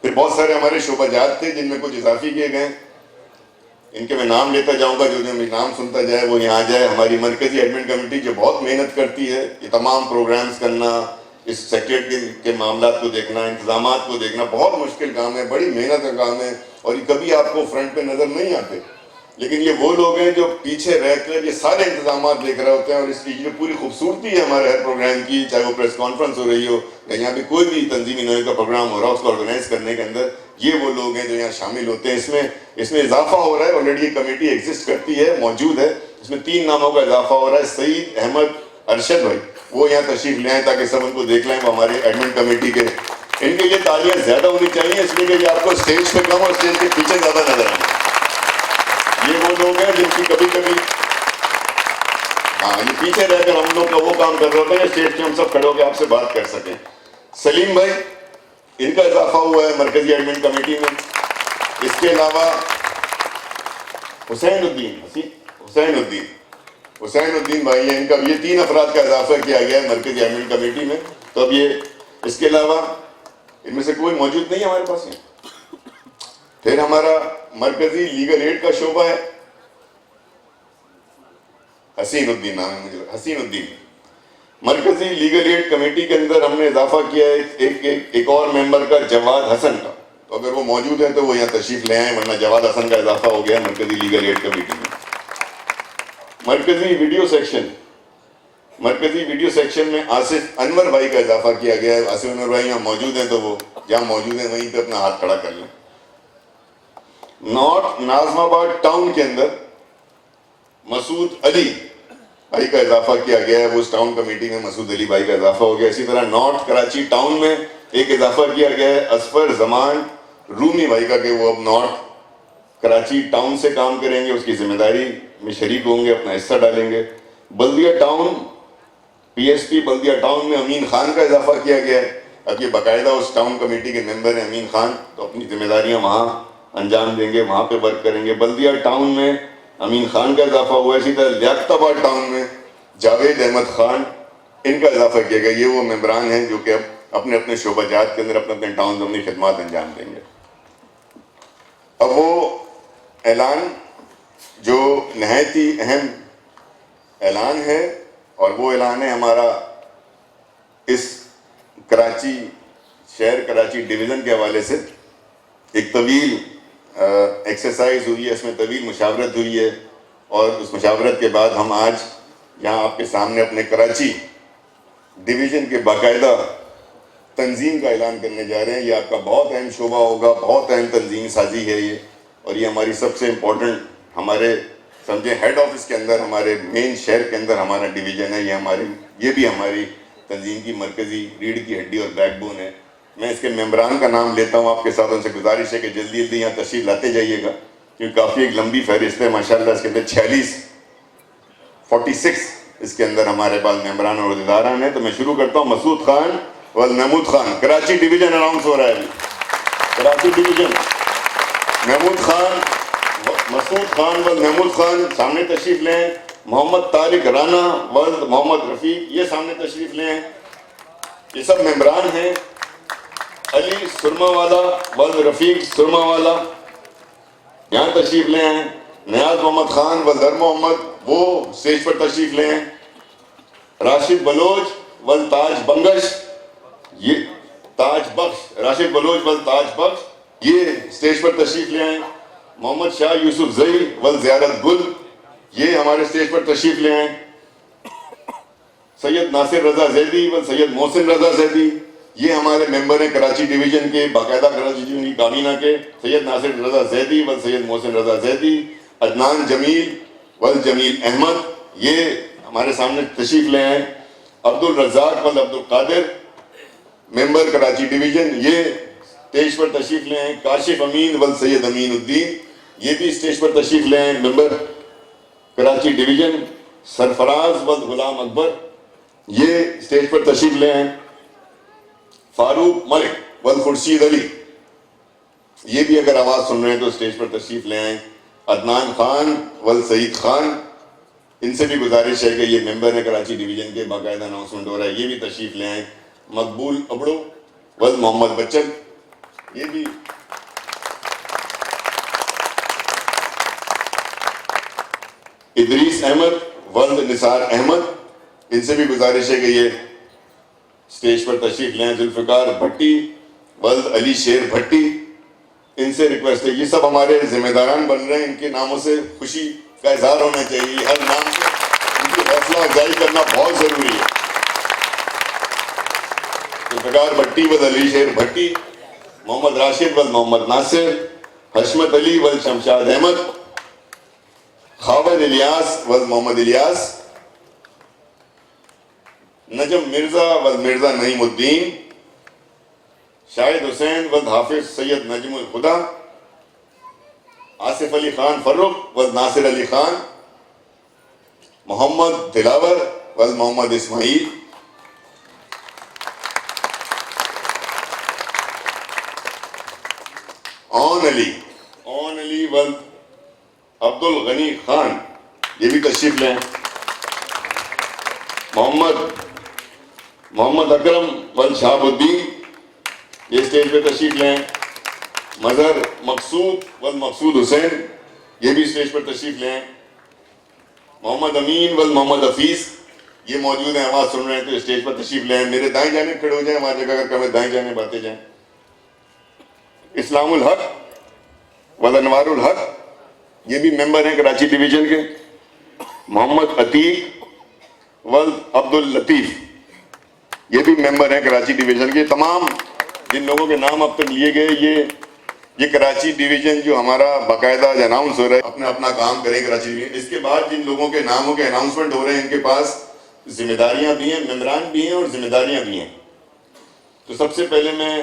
پھر بہت سارے ہمارے شعبہ جات تھے جن میں کچھ اضافی کیے گئے، ان کے میں نام لیتا جاؤں گا, جو بھی نام سنتا جائے وہ یہاں جائے. ہماری مرکزی ایڈمن کمیٹی جو بہت محنت کرتی ہے, یہ تمام پروگرامز کرنا, اس سیکریٹری کے معاملات کو دیکھنا, انتظامات کو دیکھنا بہت مشکل کام ہے, بڑی محنت کا کام ہے, اور یہ کبھی آپ کو فرنٹ پہ نظر نہیں آتے, لیکن یہ وہ لوگ ہیں جو پیچھے رہ کر یہ سارے انتظامات دیکھ رہے ہوتے ہیں. اور اس کی جو پوری خوبصورتی ہے ہمارے ہر پروگرام کی, چاہے وہ پریس کانفرنس ہو رہی ہو یا یہاں پہ کوئی بھی تنظیمی نوع کا پروگرام ہو رہا ہے, اس کو آرگنائز کرنے کے اندر یہ وہ لوگ ہیں جو یہاں شامل ہوتے ہیں. اس میں اضافہ ہو رہا ہے, آلریڈی یہ کمیٹی ایگزسٹ کرتی ہے, موجود ہے, اس میں 3 ناموں کا اضافہ ہو رہا ہے. سعید احمد ارشد بھائی وہ یہاں تشریف لے آئیں تاکہ سب ان کو دیکھ لیں, وہ ہمارے ایڈمن کمیٹی کے. ان کے لیے تالیاں زیادہ ہونی چاہیے, اس لیے کہ یہ آپ کو اسٹیج پہ کم اور اسٹیج کے پیچھے زیادہ نظر آئیں. یہ وہ لوگ ہیں جن کی کبھی یہ پیچھے رہ کر ہم لوگ کا وہ کام کر رہے ہوتے ہیں, اسٹیج پہ ہم سب کھڑے ہو کے آپ سے بات کر سکیں. سلیم بھائی ان کا اضافہ ہوا ہے مرکزی ایڈمن کمیٹی میں. اس کے علاوہ حسین الدین بھائی ہیں, ان کا یہ 3 افراد کا اضافہ کیا گیا ہے مرکزی ایڈمن کمیٹی میں. تو اب یہ اس کے علاوہ ان میں سے کوئی موجود نہیں ہے ہمارے پاس. پھر ہمارا مرکزی لیگل ایڈ کا شعبہ ہے, حسین الدین نام ہے مجھے, حسین الدین. مرکزی لیگل ایڈ کمیٹی کے اندر ہم نے اضافہ کیا ہے ایک اور ممبر کا, جواد حسن کا. تو اگر وہ موجود ہیں تو وہ یہاں تشریف لے آئیں, ورنہ جواد حسن کا اضافہ ہو گیا مرکزی لیگل ایڈ کمیٹی میں. مرکزی ویڈیو سیکشن میں آصف انور بھائی کا اضافہ کیا گیا ہے. آصف انور بھائی یہاں موجود ہیں تو وہ جہاں موجود ہیں وہیں پہ اپنا ہاتھ کھڑا کر لیں. نارتھ ناظم آباد ٹاؤن کے اندر مسعود علی بھائی کا اضافہ کیا گیا ہے, وہ اس ٹاؤن کمیٹی میں مسعود علی بھائی کا اضافہ ہو گیا. اسی طرح نارتھ کراچی ٹاؤن میں ایک اضافہ کیا گیا ہے اصفر زمان رومی بھائی کا, کہ وہ اب نارتھ کراچی ٹاؤن سے کام کریں گے, اس کی ذمہ داری میں شریک ہوں گے, اپنا حصہ ڈالیں گے. بلدیہ ٹاؤن PSP بلدیہ ٹاؤن میں امین خان کا اضافہ کیا گیا ہے. اب یہ باقاعدہ اس ٹاؤن کمیٹی کے ممبر ہیں امین خان, تو اپنی ذمہ داریاں وہاں انجام دیں گے, وہاں پہ ورک کریں گے. بلدیہ ٹاؤن میں امین خان کا اضافہ ہوا ہے. اسی طرح لیاقت آباد ٹاؤن میں جاوید احمد خان, ان کا اضافہ کیا گیا. یہ وہ ممبران ہیں جو کہ اب اپنے اپنے شعبہ جات کے اندر اپنے اپنے ٹاؤن میں اپنی خدمات انجام دیں گے. اب وہ اعلان جو نہایت ہی اہم اعلان ہے, اور وہ اعلان ہے ہمارا اس کراچی شہر کراچی ڈویژن کے حوالے سے. ایک طویل ایکسرسائز ہوئی ہے, اس میں طویل مشاورت ہوئی ہے, اور اس مشاورت کے بعد ہم آج یہاں آپ کے سامنے اپنے کراچی ڈویژن کے باقاعدہ تنظیم کا اعلان کرنے جا رہے ہیں. یہ آپ کا بہت اہم شعبہ ہوگا, بہت اہم تنظیم سازی ہے یہ, اور یہ ہماری سب سے امپورٹنٹ, ہمارے سمجھیں ہیڈ آفس کے اندر, ہمارے مین شہر کے اندر ہمارا ڈویژن ہے. یہ بھی ہماری تنظیم کی مرکزی ریڑھ کی ہڈی اور بیک بون ہے. میں اس کے ممبران کا نام لیتا ہوں آپ کے ساتھ, ان سے گزارش ہے کہ جلدی جلدی یہاں تشریف لاتے جائیے گا, کیونکہ کافی ایک لمبی فہرست ہے ماشاءاللہ. اس کے اندر 46 اس کے اندر ہمارے پاس ممبران اور عہدیداران ہیں. تو میں شروع کرتا ہوں. مسعود خان محمود خان, کراچی ڈویژن اناؤنس ہو رہا ہے ابھی. کراچی ڈویژن محمود خان, مسعود خان محمود خان سامنے تشریف لیں. محمد طارق رانا ولد محمد رفیق, یہ سامنے تشریف لیں. یہ سب ممبران ہیں. علی سرما والا ولد رفیق سرما والا, یہاں تشریف لے آئیں. نیاز محمد خان ولد محمد, وہ اسٹیج پر تشریف لے آئیں. راشد بلوچ ولد تاج بنگش, یہ تاج بخش, راشد بلوچ ولد تاج بخش, یہ اسٹیج پر تشریف لے آئیں. محمد شاہ یوسف زئی ولد زیارت گل, یہ ہمارے اسٹیج پر تشریف لے آئیں. سید ناصر رضا زیدی ولد سید محسن رضا زیدی, یہ ہمارے ممبر ہیں کراچی ڈویژن کے, باقاعدہ کراچی ڈویژن کی کابینہ کے. سید ناصر رضا زیدی ولد سید محسن رضا زیدی. عدنان جمیل ولد جمیل احمد, یہ ہمارے سامنے تشریف لے آئیں. عبد الرزاق ولد عبد القادر, ممبر کراچی ڈویژن, یہ اسٹیج پر تشریف لے آئیں. کاشف امین ولد سید امین الدین, یہ بھی اسٹیج پر تشریف لے آئیں, ممبر کراچی ڈویژن. سرفراز ولد غلام اکبر, یہ اسٹیج پر تشریف لے آئیں. فاروق ملک ولد خورشید علی, یہ بھی اگر آواز سن رہے ہیں تو اسٹیج پر تشریف لے آئیں. عدنان خان ولد سعید خان, ان سے بھی گزارش ہے کہ یہ ممبر ہے کراچی ڈویژن کے, باقاعدہ اناؤنسمنٹ ہو رہا ہے, یہ بھی تشریف لے آئیں. مقبول ابڑو ولد محمد بچن, یہ بھی ادریس احمد ولد نثار احمد، ان سے بھی گزارش ہے کہ یہ اسٹیج پر تشریف لیں. ذوالفقار بھٹی ولد علی شیر بھٹی، ان سے ریکویسٹ ہے. یہ سب ہمارے ذمہ داران بن رہے ہیں، ان کے ناموں سے خوشی کا اظہار ہونا چاہیے. ہر نام سے ان کی حوصلہ افزائی کرنا بہت ضروری ہے. ذوالفقار بھٹی ولد علی شیر بھٹی، محمد راشد ولد محمد ناصر، حشمت علی ولد شمشاد احمد، خاور الیاس ولد محمد الیاس، نجم مرزا ولد مرزا نعیم الدین، شاہد حسین ولد حافظ سید نجم الخدا، آصف علی خان فرخ ولد ناصر علی خان، محمد دلاور ولد محمد اسماعیل، اون علی ولد عبد الغنی خان، یہ بھی تشریف لیں. محمد اکرم ولد شہاب الدین، یہ اسٹیج پہ تشریف لیں. مظہر مقصود ولد مقصود حسین، یہ بھی اسٹیج پر تشریف لیں. محمد امین ولد محمد حفیظ، یہ موجود ہیں، آواز سن رہے ہیں تو اسٹیج پر تشریف لیں. میرے دائیں جانے کھڑے ہو جائیں، ہماری جگہ اگر دائیں جانے باتیں جائیں. اسلام الحق ولد انوار الحق، یہ بھی ممبر ہیں کراچی ڈویژن کے. محمد عتیق ولد عبد اللطیف، یہ بھی ممبر ہیں کراچی ڈویژن کے. تمام جن لوگوں کے نام اب تک لیے گئے، یہ کراچی ڈویژن جو ہمارا باقاعدہ اناؤنس ہو رہا ہے، اپنا اپنا کام کریں کراچی ڈویژن. اس کے بعد جن لوگوں کے ناموں کے اناؤنسمنٹ ہو رہے ہیں، ان کے پاس ذمہ داریاں بھی ہیں، ممبران بھی ہیں اور ذمہ داریاں بھی ہیں. تو سب سے پہلے میں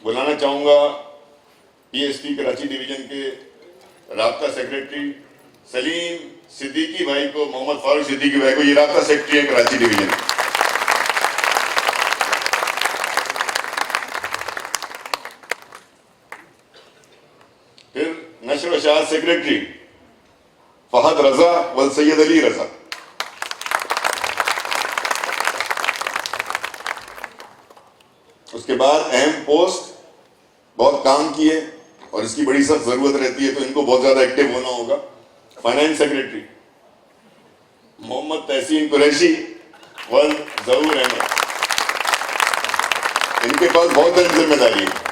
بلانا چاہوں گا P S T Karachi division کے رابطہ سیکریٹری سلیم صدیقی بھائی کو، محمد فاروق صدیقی بھائی کو. یہ رابطہ سیکریٹری ہے کراچی ڈویژن. پھر نشر و اشاعت سیکریٹری فہد رضا ولد سید علی رضا. اس کے بعد اہم پوسٹ، بہت کام کیے اور اس کی بڑی سخت ضرورت رہتی ہے تو ان کو بہت زیادہ ایکٹیو ہونا ہوگا. فائنانس سیکریٹری محمد تحسین قریشی ولد ظہور احمد، ان کے پاس بہت اہم ذمہ داری ہے.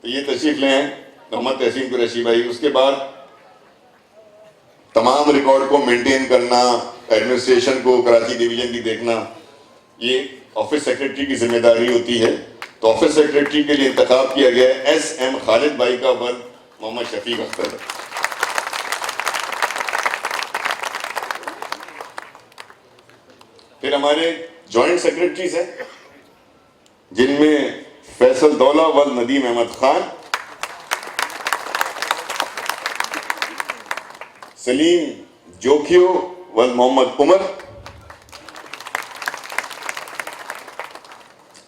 تو یہ تشریف لے ہیں محمد تحسین قریشی بھائی. اس کے بعد تمام ریکارڈ کو مینٹین کرنا، ایڈمنسٹریشن کو کراچی ڈویژن کی دیکھنا، یہ آفس سیکریٹری کی ذمہ داری ہوتی ہے. تو آفس سیکریٹری کے لیے انتخاب کیا گیا ہے ایس ایم خالد بھائی کا ولد محمد شفیق اختر. پھر ہمارے جوائنٹ سیکریٹریز ہیں جن میں فیصل دولہ ولد ندیم احمد خان، سلیم جوکھیو ولد محمد عمر،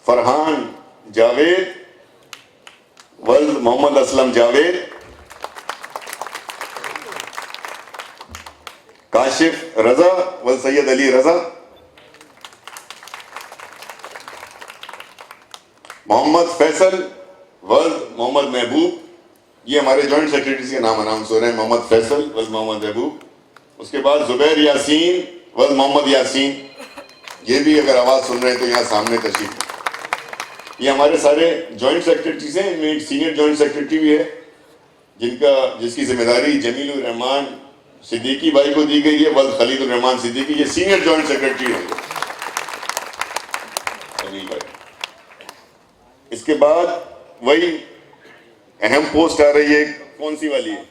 فرحان جاوید ولد محمد اسلم جاوید، کاشف رضا ولد سید علی رضا، محمد فیصل ولد محمد محبوب. یہ ہمارے جوائنٹ سیکریٹریز کے نام اناؤنس ہو رہے ہیں، محمد فیصل ولد محمد محبوب. اس کے بعد زبیر یاسین ولد محمد یاسین، یہ بھی اگر آواز سن رہے ہیں تو یہاں سامنے تشریف. یہ ہمارے سارے جوائنٹ سیکریٹریز ہیں. ان میں ایک سینئر جوائنٹ سیکریٹری بھی ہے جس کی ذمہ داری جمیل الرحمان صدیقی بھائی کو دی گئی ہے ولد خلید الرحمان صدیقی. یہ سینئر جوائنٹ سیکریٹری ہیں جمیل بھائی. اس کے بعد وہی اہم پوسٹ آ رہی ہے، کون سی والی ہے؟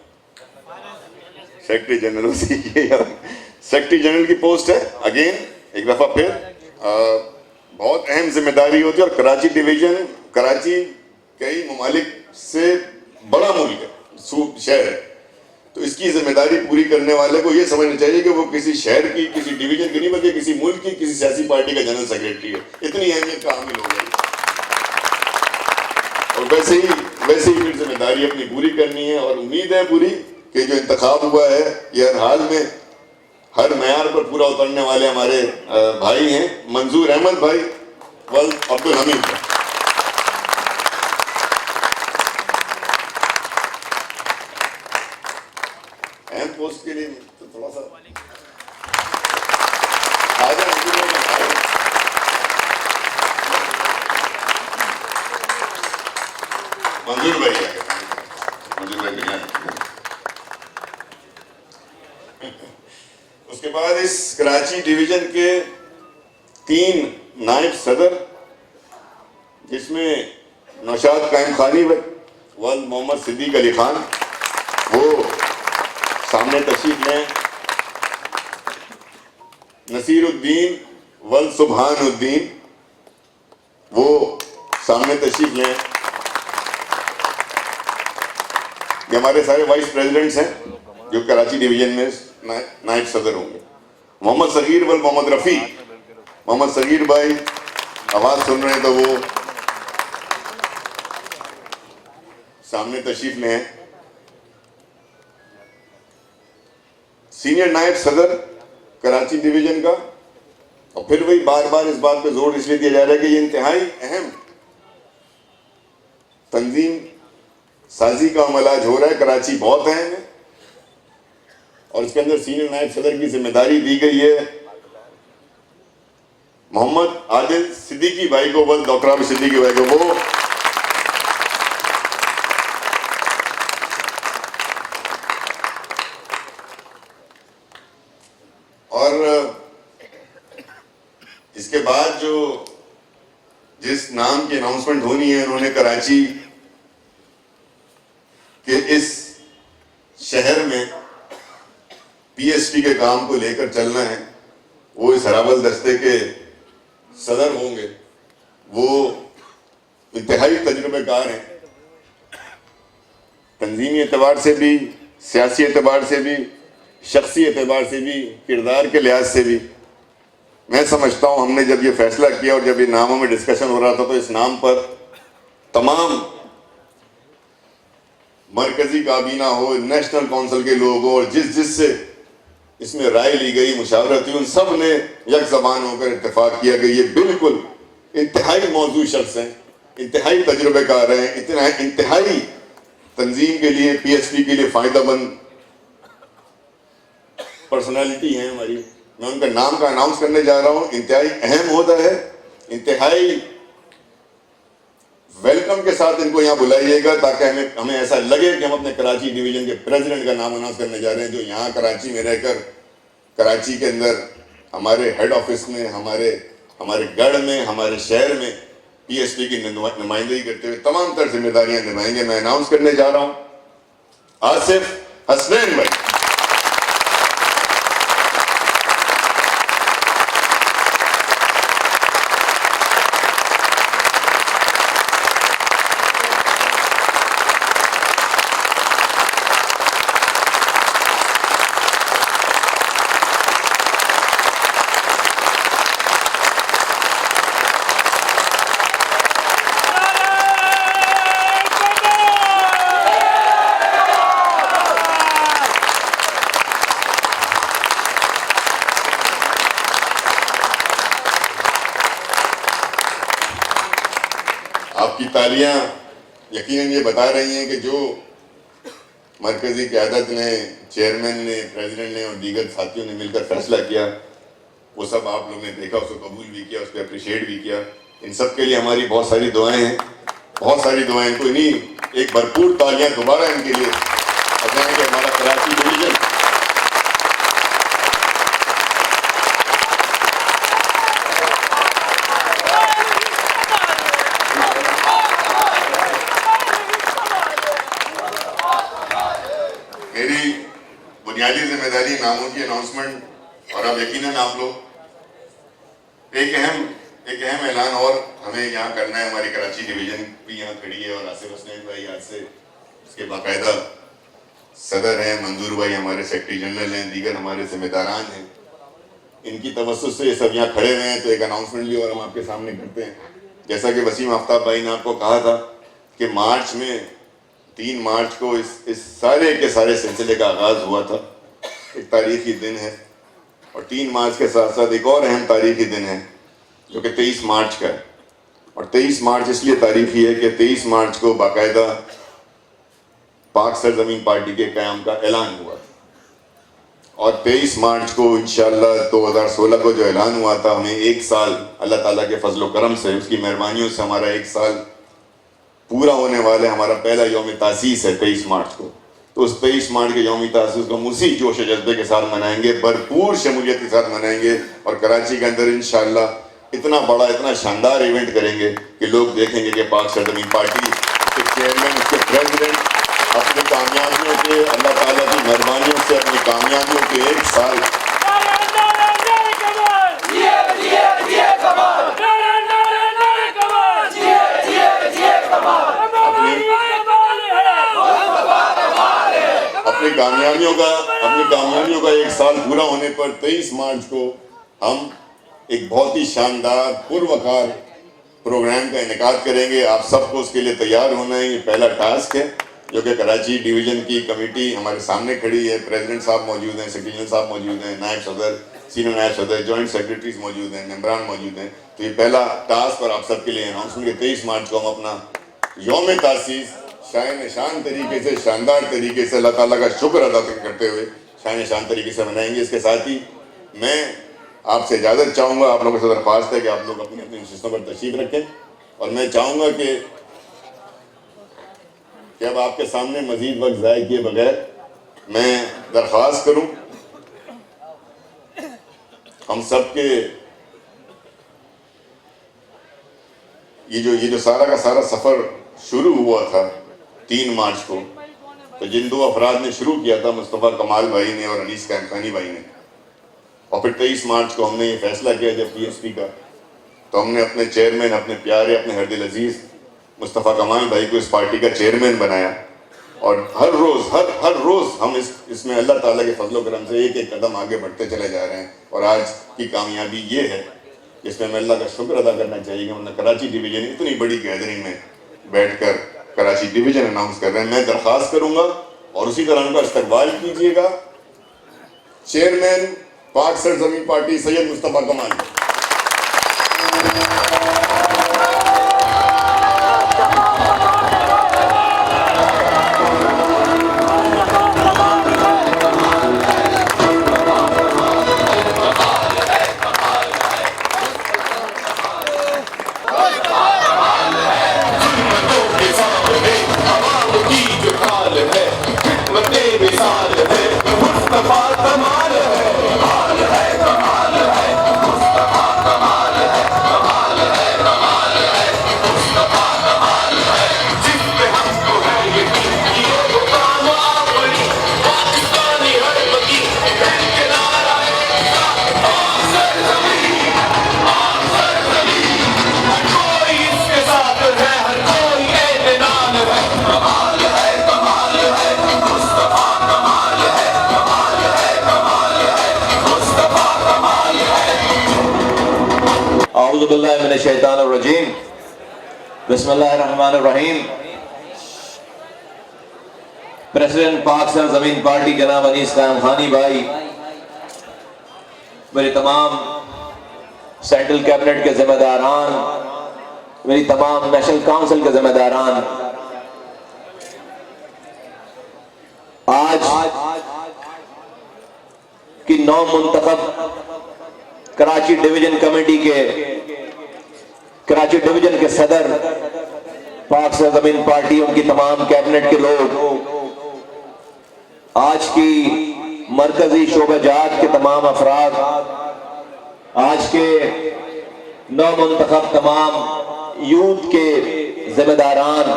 Secretary general. سیکرٹری جنرل کی پوسٹ ہے. اگین ایک دفعہ پھر بہت اہم ذمہ داری ہوتی ہے. اور کراچی ڈویژن، کراچی کئی ممالک سے بڑا ملک ہے، شہر ہے، تو اس کی ذمہ داری پوری کرنے والے کو یہ سمجھنا چاہیے کہ وہ کسی شہر کی، کسی ڈویژن کی نہیں بلکہ کسی ملک کی، کسی سیاسی پارٹی کا جنرل سیکریٹری ہے. اتنی اہمیت کا حامل ہو گئی. اور ویسے ہی پھر ذمہ داری اپنی پوری کرنی ہے. اور امید ہے پوری کہ جو انتخاب ہوا ہے یہ ہر حال میں ہر معیار پر پورا اترنے والے ہمارے بھائی ہیں. منظور احمد بھائی ولد عبد الحمید. اہم پوسٹ کے لیے نہیں تو تھوڑا سا خواجہ منظور بھائی کیا کہتے ہیں؟ منظور بھائی کیا کہتے ہیں؟ اس کے بعد اس کراچی ڈویژن کے 3 نائب صدر، جس میں نوشاد قائم خانی ول محمد صدیق علی خان وہ سامنے تشریف لیں، نصیر الدین ول سبحان الدین وہ سامنے تشریف لیں. یہ ہمارے سارے وائس پریزیڈنٹس ہیں جو کراچی ڈویژن میں نائب صدر ہوں گے. محمد صغیر ول محمد رفیع، محمد صغیر بھائی آواز سن رہے ہیں تو وہ سامنے تشریف لیں. سینئر نائب صدر کراچی ڈویژن کا، اور پھر وہی بار بار اس بات پہ زور اس لیے دیا جا رہا ہے کہ یہ انتہائی اہم تنظیم سازی کا عمل آج ہو رہا ہے. کراچی بہت اہم ہے اور اس کے اندر سینئر نائب صدر کی ذمہ داری دی گئی ہے محمد عادل صدیقی بھائی کو، بس ڈاکٹر عابد صدیقی بھائی کو. وہ اور اس کے بعد جو جس نام کی اناؤنسمنٹ ہونی ہے، انہوں نے کراچی کہ اس شہر میں پی ایس پی کے کام کو لے کر چلنا ہے. وہ اس ہراول دستے کے صدر ہوں گے. وہ انتہائی تجربہ کار ہیں، تنظیمی اعتبار سے بھی، سیاسی اعتبار سے بھی، شخصی اعتبار سے بھی، کردار کے لحاظ سے بھی. میں سمجھتا ہوں ہم نے جب یہ فیصلہ کیا اور جب یہ ناموں میں ڈسکشن ہو رہا تھا تو اس نام پر تمام مرکزی کابینہ ہو، نیشنل کونسل کے لوگ ہو، اور جس سے اس میں رائے لی گئی، مشاورت ہوئی، ان سب نے یک زبان ہو کر اتفاق کیا کہ یہ بالکل انتہائی موضوع شخص ہیں، انتہائی تجربہ کار ہیں، انتہائی تنظیم کے لیے، پی ایس پی کے لیے فائدہ مند پرسنالٹی ہیں ہماری. میں ان کا نام کا اناؤنس کرنے جا رہا ہوں. انتہائی اہم عہدہ ہے، انتہائی ویلکم کے ساتھ ان کو یہاں بلائیے گا تاکہ ہمیں ایسا لگے کہ ہم اپنے کراچی ڈویژن کے پریزیڈنٹ کا نام اناؤنس کرنے جا رہے ہیں، جو یہاں کراچی میں رہ کر کراچی کے اندر ہمارے ہیڈ آفس میں، ہمارے گڑھ میں، ہمارے شہر میں پی ایس پی کی نمائندگی کرتے ہوئے تمام تر ذمہ داریاں نبھائیں گے. میں اناؤنس کرنے جا رہا ہوں آصف حسنین بھائی. آپ کی تالیاں یقیناً یہ بتا رہی ہیں کہ جو مرکزی قیادت نے، چیئرمین نے، پریزیڈنٹ نے اور دیگر ساتھیوں نے مل کر فیصلہ کیا، وہ سب آپ لوگوں نے دیکھا، اس کو قبول بھی کیا، اس پہ اپریشیٹ بھی کیا. ان سب کے لیے ہماری بہت ساری دعائیں ہیں، بہت ساری دعائیں. کوئی نہیں، ایک بھرپور تالیاں دوبارہ ان کے لیے بتائیں کہ ہمارا کراچی ڈویژن میری بنیادی ذمہ داری ناموں کی اناؤنسمنٹ، اور اب یقیناً آپ لوگ ایک اہم اعلان اور ہمیں یہاں کرنا ہے. ہماری کراچی ڈویژن بھی یہاں کھڑی ہے اور آصف حسنین بھائی آج سے اس کے باقاعدہ صدر ہیں، منظور بھائی ہمارے سیکرٹری جنرل ہیں، دیگر ہمارے ذمہ داران ہیں. ان کی توسط سے یہ سب یہاں کھڑے ہوئے ہیں تو ایک اناؤنسمنٹ بھی اور ہم آپ کے سامنے کرتے ہیں. جیسا کہ وسیم آفتاب بھائی نے آپ کو کہا تھا کہ مارچ میں 3 مارچ کو اس سارے کے سارے سلسلے کا آغاز ہوا تھا. ایک تاریخی دن ہے، اور 3 مارچ کے ساتھ ساتھ ایک اور اہم تاریخی دن ہے جو کہ 23 مارچ کا ہے. اور 23 مارچ اس لیے تاریخی ہے کہ 23 مارچ کو باقاعدہ پاک سرزمین پارٹی کے قیام کا اعلان ہوا تھا. اور 23 مارچ کو انشاءاللہ 2016 کو جو اعلان ہوا تھا، ہمیں 1 سال اللہ تعالیٰ کے فضل و کرم سے، اس کی مہربانیوں سے ہمارا 1 سال پورا ہونے والا ہے۔ ہمارا پہلا یوم تاسیس ہے 23 مارچ کو، تو اس 23 مارچ کے یوم تاسیس کو ہم اسی جوش و جذبے کے ساتھ منائیں گے، بھرپور شمولیت کے ساتھ منائیں گے، اور کراچی کے اندر انشاءاللہ اتنا بڑا اتنا شاندار ایونٹ کریں گے کہ لوگ دیکھیں گے کہ پاک سرزمین پارٹی کے چیئرمین، اس کے پریزیڈنٹ اپنی کامیابیوں کے، اللہ تعالیٰ کی مہربانیوں سے اپنی کامیابیوں کے 1 سال اپنی کامیابیوں کا 1 سال پورا ہونے پر 23 مارچ کو ہم ایک بہت ہی شاندار پروقار پروگرام کا انعقاد کریں گے۔ آپ سب کو اس کے لیے تیار ہونا ہے۔ یہ پہلا ٹاسک ہے جو کہ کراچی ڈویژن کی کمیٹی ہمارے سامنے کھڑی ہے، پریزیڈنٹ صاحب موجود ہیں، سیکریٹری صاحب موجود ہیں، نائب صدر، سینئر نائب صدر، جوائنٹ سیکریٹریز موجود ہیں، ممبران موجود ہیں۔ تو یہ پہلا ٹاسک اور آپ سب کے لیے اناؤنسمنٹ کہ 23 مارچ کو ہم اپنا یوم تاسیس شائن شان طریقے سے، شاندار طریقے سے، اللہ تعالیٰ کا شکر ادا کرتے ہوئے شائن شان طریقے سے منائیں گے۔ اس کے ساتھ ہی میں آپ سے اجازت چاہوں گا، آپ لوگوں سے درخواست ہے کہ آپ لوگ اپنی اپنی نشستوں پر تشریف رکھیں، اور میں چاہوں گا کہ اب آپ کے سامنے مزید وقت ضائع کیے بغیر میں درخواست کروں ہم سب کے یہ جو سارا کا سارا سفر شروع ہوا تھا 3 مارچ کو، تو جن 2 افراد نے شروع کیا تھا، مصطفیٰ کمال بھائی نے اور انیس کیمپانی بھائی نے، اور پھر 23 مارچ کو ہم نے یہ فیصلہ کیا جب پی ایس پی کا، تو ہم نے اپنے چیئرمین، اپنے پیارے، اپنے ہر دل عزیز مصطفیٰ کمال بھائی کو اس پارٹی کا چیئرمین بنایا، اور ہر روز ہم اس میں اللہ تعالیٰ کے فضل و کرم سے ایک ایک قدم آگے بڑھتے چلے جا رہے ہیں، اور آج کی کامیابی یہ ہے، اس میں اللہ کا شکر ادا کرنا چاہیے کہ کراچی ڈویژن اتنی بڑی گیدرنگ میں بیٹھ کر کراچی ڈویژن اناؤنس کر رہے ہیں۔ میں درخواست کروں گا اور اسی طرح ان کا استقبال کیجیے گا، چیئرمین پاک سرزمین پارٹی سید مصطفیٰ کمال۔ اعوذ باللہ من الشیطان الرجیم، بسم اللہ الرحمن الرحیم۔ پریزیڈنٹ پاک سرزمین پارٹی جناب انیس کیمپانی بھائی، میری تمام سینٹرل کیبنٹ کے ذمہ داران، میری تمام نیشنل کاؤنسل کے ذمہ داران، آج کی 9 منتخب کراچی ڈویژن کمیٹی کے، کراچی ڈویژن کے صدر، پاک سرزمین پارٹی، ان کی تمام کیبنٹ کے لوگ، آج کی مرکزی شعبہ جات کے تمام افراد، آج کے 9 منتخب تمام یوتھ کے ذمہ داران،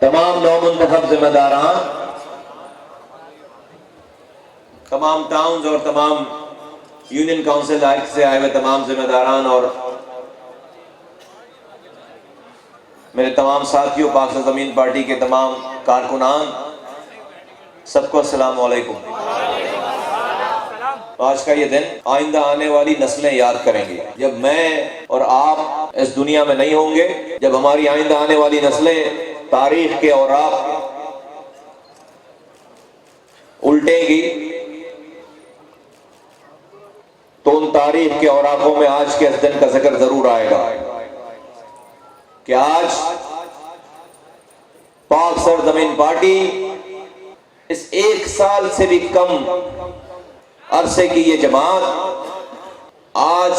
تمام 9 منتخب ذمہ داران، تمام ٹاؤنز اور تمام یونین کاؤنسل سے آئے ہوئے تمام ذمہ داران، اور میرے تمام ساتھیوں، پاک سرزمین پارٹی کے تمام کارکنان، سب کو السلام علیکم۔ آج کا یہ دن آئندہ آنے والی نسلیں یاد کریں گی۔ جب میں اور آپ اس دنیا میں نہیں ہوں گے، جب ہماری آئندہ آنے والی نسلیں تاریخ کے اوراق الٹے گی، تو ان تاریخ کے اوراقوں میں آج کے اس دن کا ذکر ضرور آئے گا کہ آج پاک سرزمین پارٹی اس 1 سال سے بھی کم عرصے کی یہ جماعت آج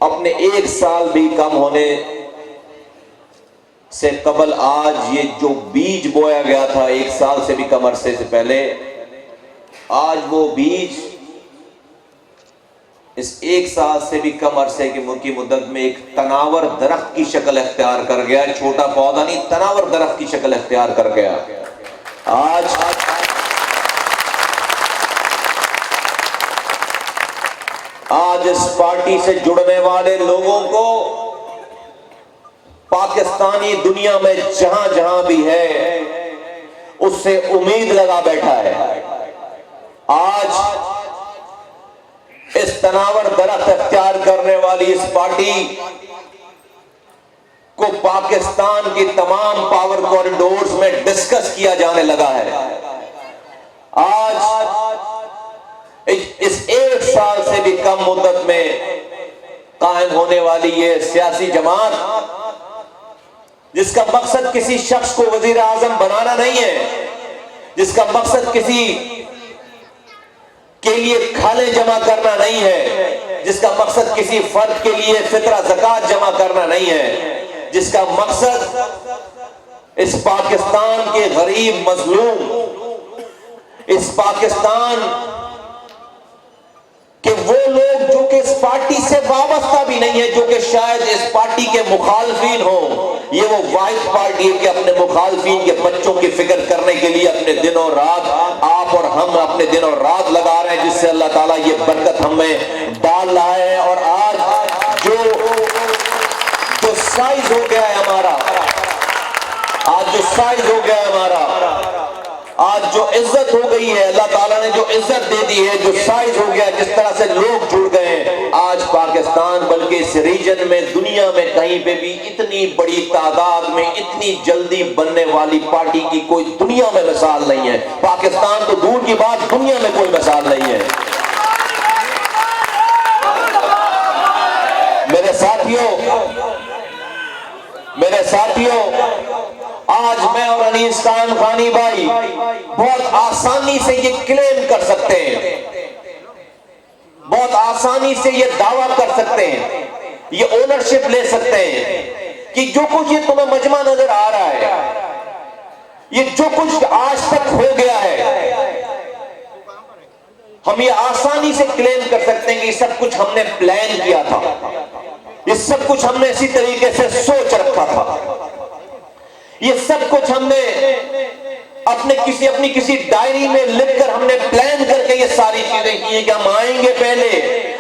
اپنے 1 سال بھی کم ہونے سے قبل آج یہ جو بیج بویا گیا تھا 1 سال سے بھی کم عرصے سے پہلے، آج وہ بیج اس 1 سال سے بھی کم عرصے کی مدت میں ایک تناور درخت کی شکل اختیار کر گیا. چھوٹا پودا نہیں، تناور درخت کی شکل اختیار کر گیا. آج اس پارٹی سے جڑنے والے لوگوں کو پاکستانی دنیا میں جہاں جہاں بھی ہے اس سے امید لگا بیٹھا ہے. آج اس تناور درخت اختیار کرنے والی اس پارٹی کو پاکستان کی تمام پاور کوریڈورز میں ڈسکس کیا جانے لگا ہے. آج اس 1 سال سے بھی کم مدت میں قائم ہونے والی یہ سیاسی جماعت، جس کا مقصد کسی شخص کو وزیر اعظم بنانا نہیں ہے، جس کا مقصد کسی کے لیے کھالیں جمع کرنا نہیں ہے، جس کا مقصد کسی فرد کے لیے فطرہ زکوٰۃ جمع کرنا نہیں ہے، جس کا مقصد اس پاکستان کے غریب مظلوم، اس پاکستان کہ وہ لوگ جو کہ اس پارٹی سے وابستہ بھی نہیں ہے، جو کہ شاید اس پارٹی کے مخالفین ہوں، یہ وہ واحد پارٹی ہے کہ اپنے مخالفین کے بچوں کی فکر کرنے کے لیے اپنے دن اور رات، آپ اور ہم اپنے دن اور رات لگا رہے ہیں، جس سے اللہ تعالیٰ یہ برکت ہم میں ڈال رہا ہے. اور آج جو سائز ہو گیا ہے ہمارا، آج جو سائز ہو گیا ہے ہمارا، آج جو عزت ہو گئی ہے، اللہ تعالیٰ نے جو عزت دے دی ہے، جو سائز ہو گیا، جس طرح سے لوگ جڑ گئے ہیں، آج پاکستان بلکہ اس ریجن میں، دنیا میں کہیں پہ بھی اتنی بڑی تعداد میں اتنی جلدی بننے والی پارٹی کی کوئی دنیا میں مثال نہیں ہے. پاکستان تو دور کی بات، دنیا میں کوئی مثال نہیں ہے. میرے ساتھیوں، آج میں اور انیس قائم خانی بھائی بہت آسانی سے یہ کلیم کر سکتے ہیں، بہت آسانی سے یہ دعویٰ کر سکتے ہیں، یہ اونرشپ لے سکتے ہیں کہ جو کچھ یہ تمہیں مجمع نظر آ رہا ہے، یہ جو کچھ آج تک ہو گیا ہے، ہم یہ آسانی سے کلیم کر سکتے ہیں کہ یہ سب کچھ ہم نے پلان کیا تھا، یہ سب کچھ ہم نے اسی طریقے سے سوچ رکھا تھا، یہ سب کچھ ہم نے اپنی کسی ڈائری میں لکھ کر ہم نے پلان کر کے یہ ساری چیزیں کی ہیں کہ ہم آئیں گے پہلے،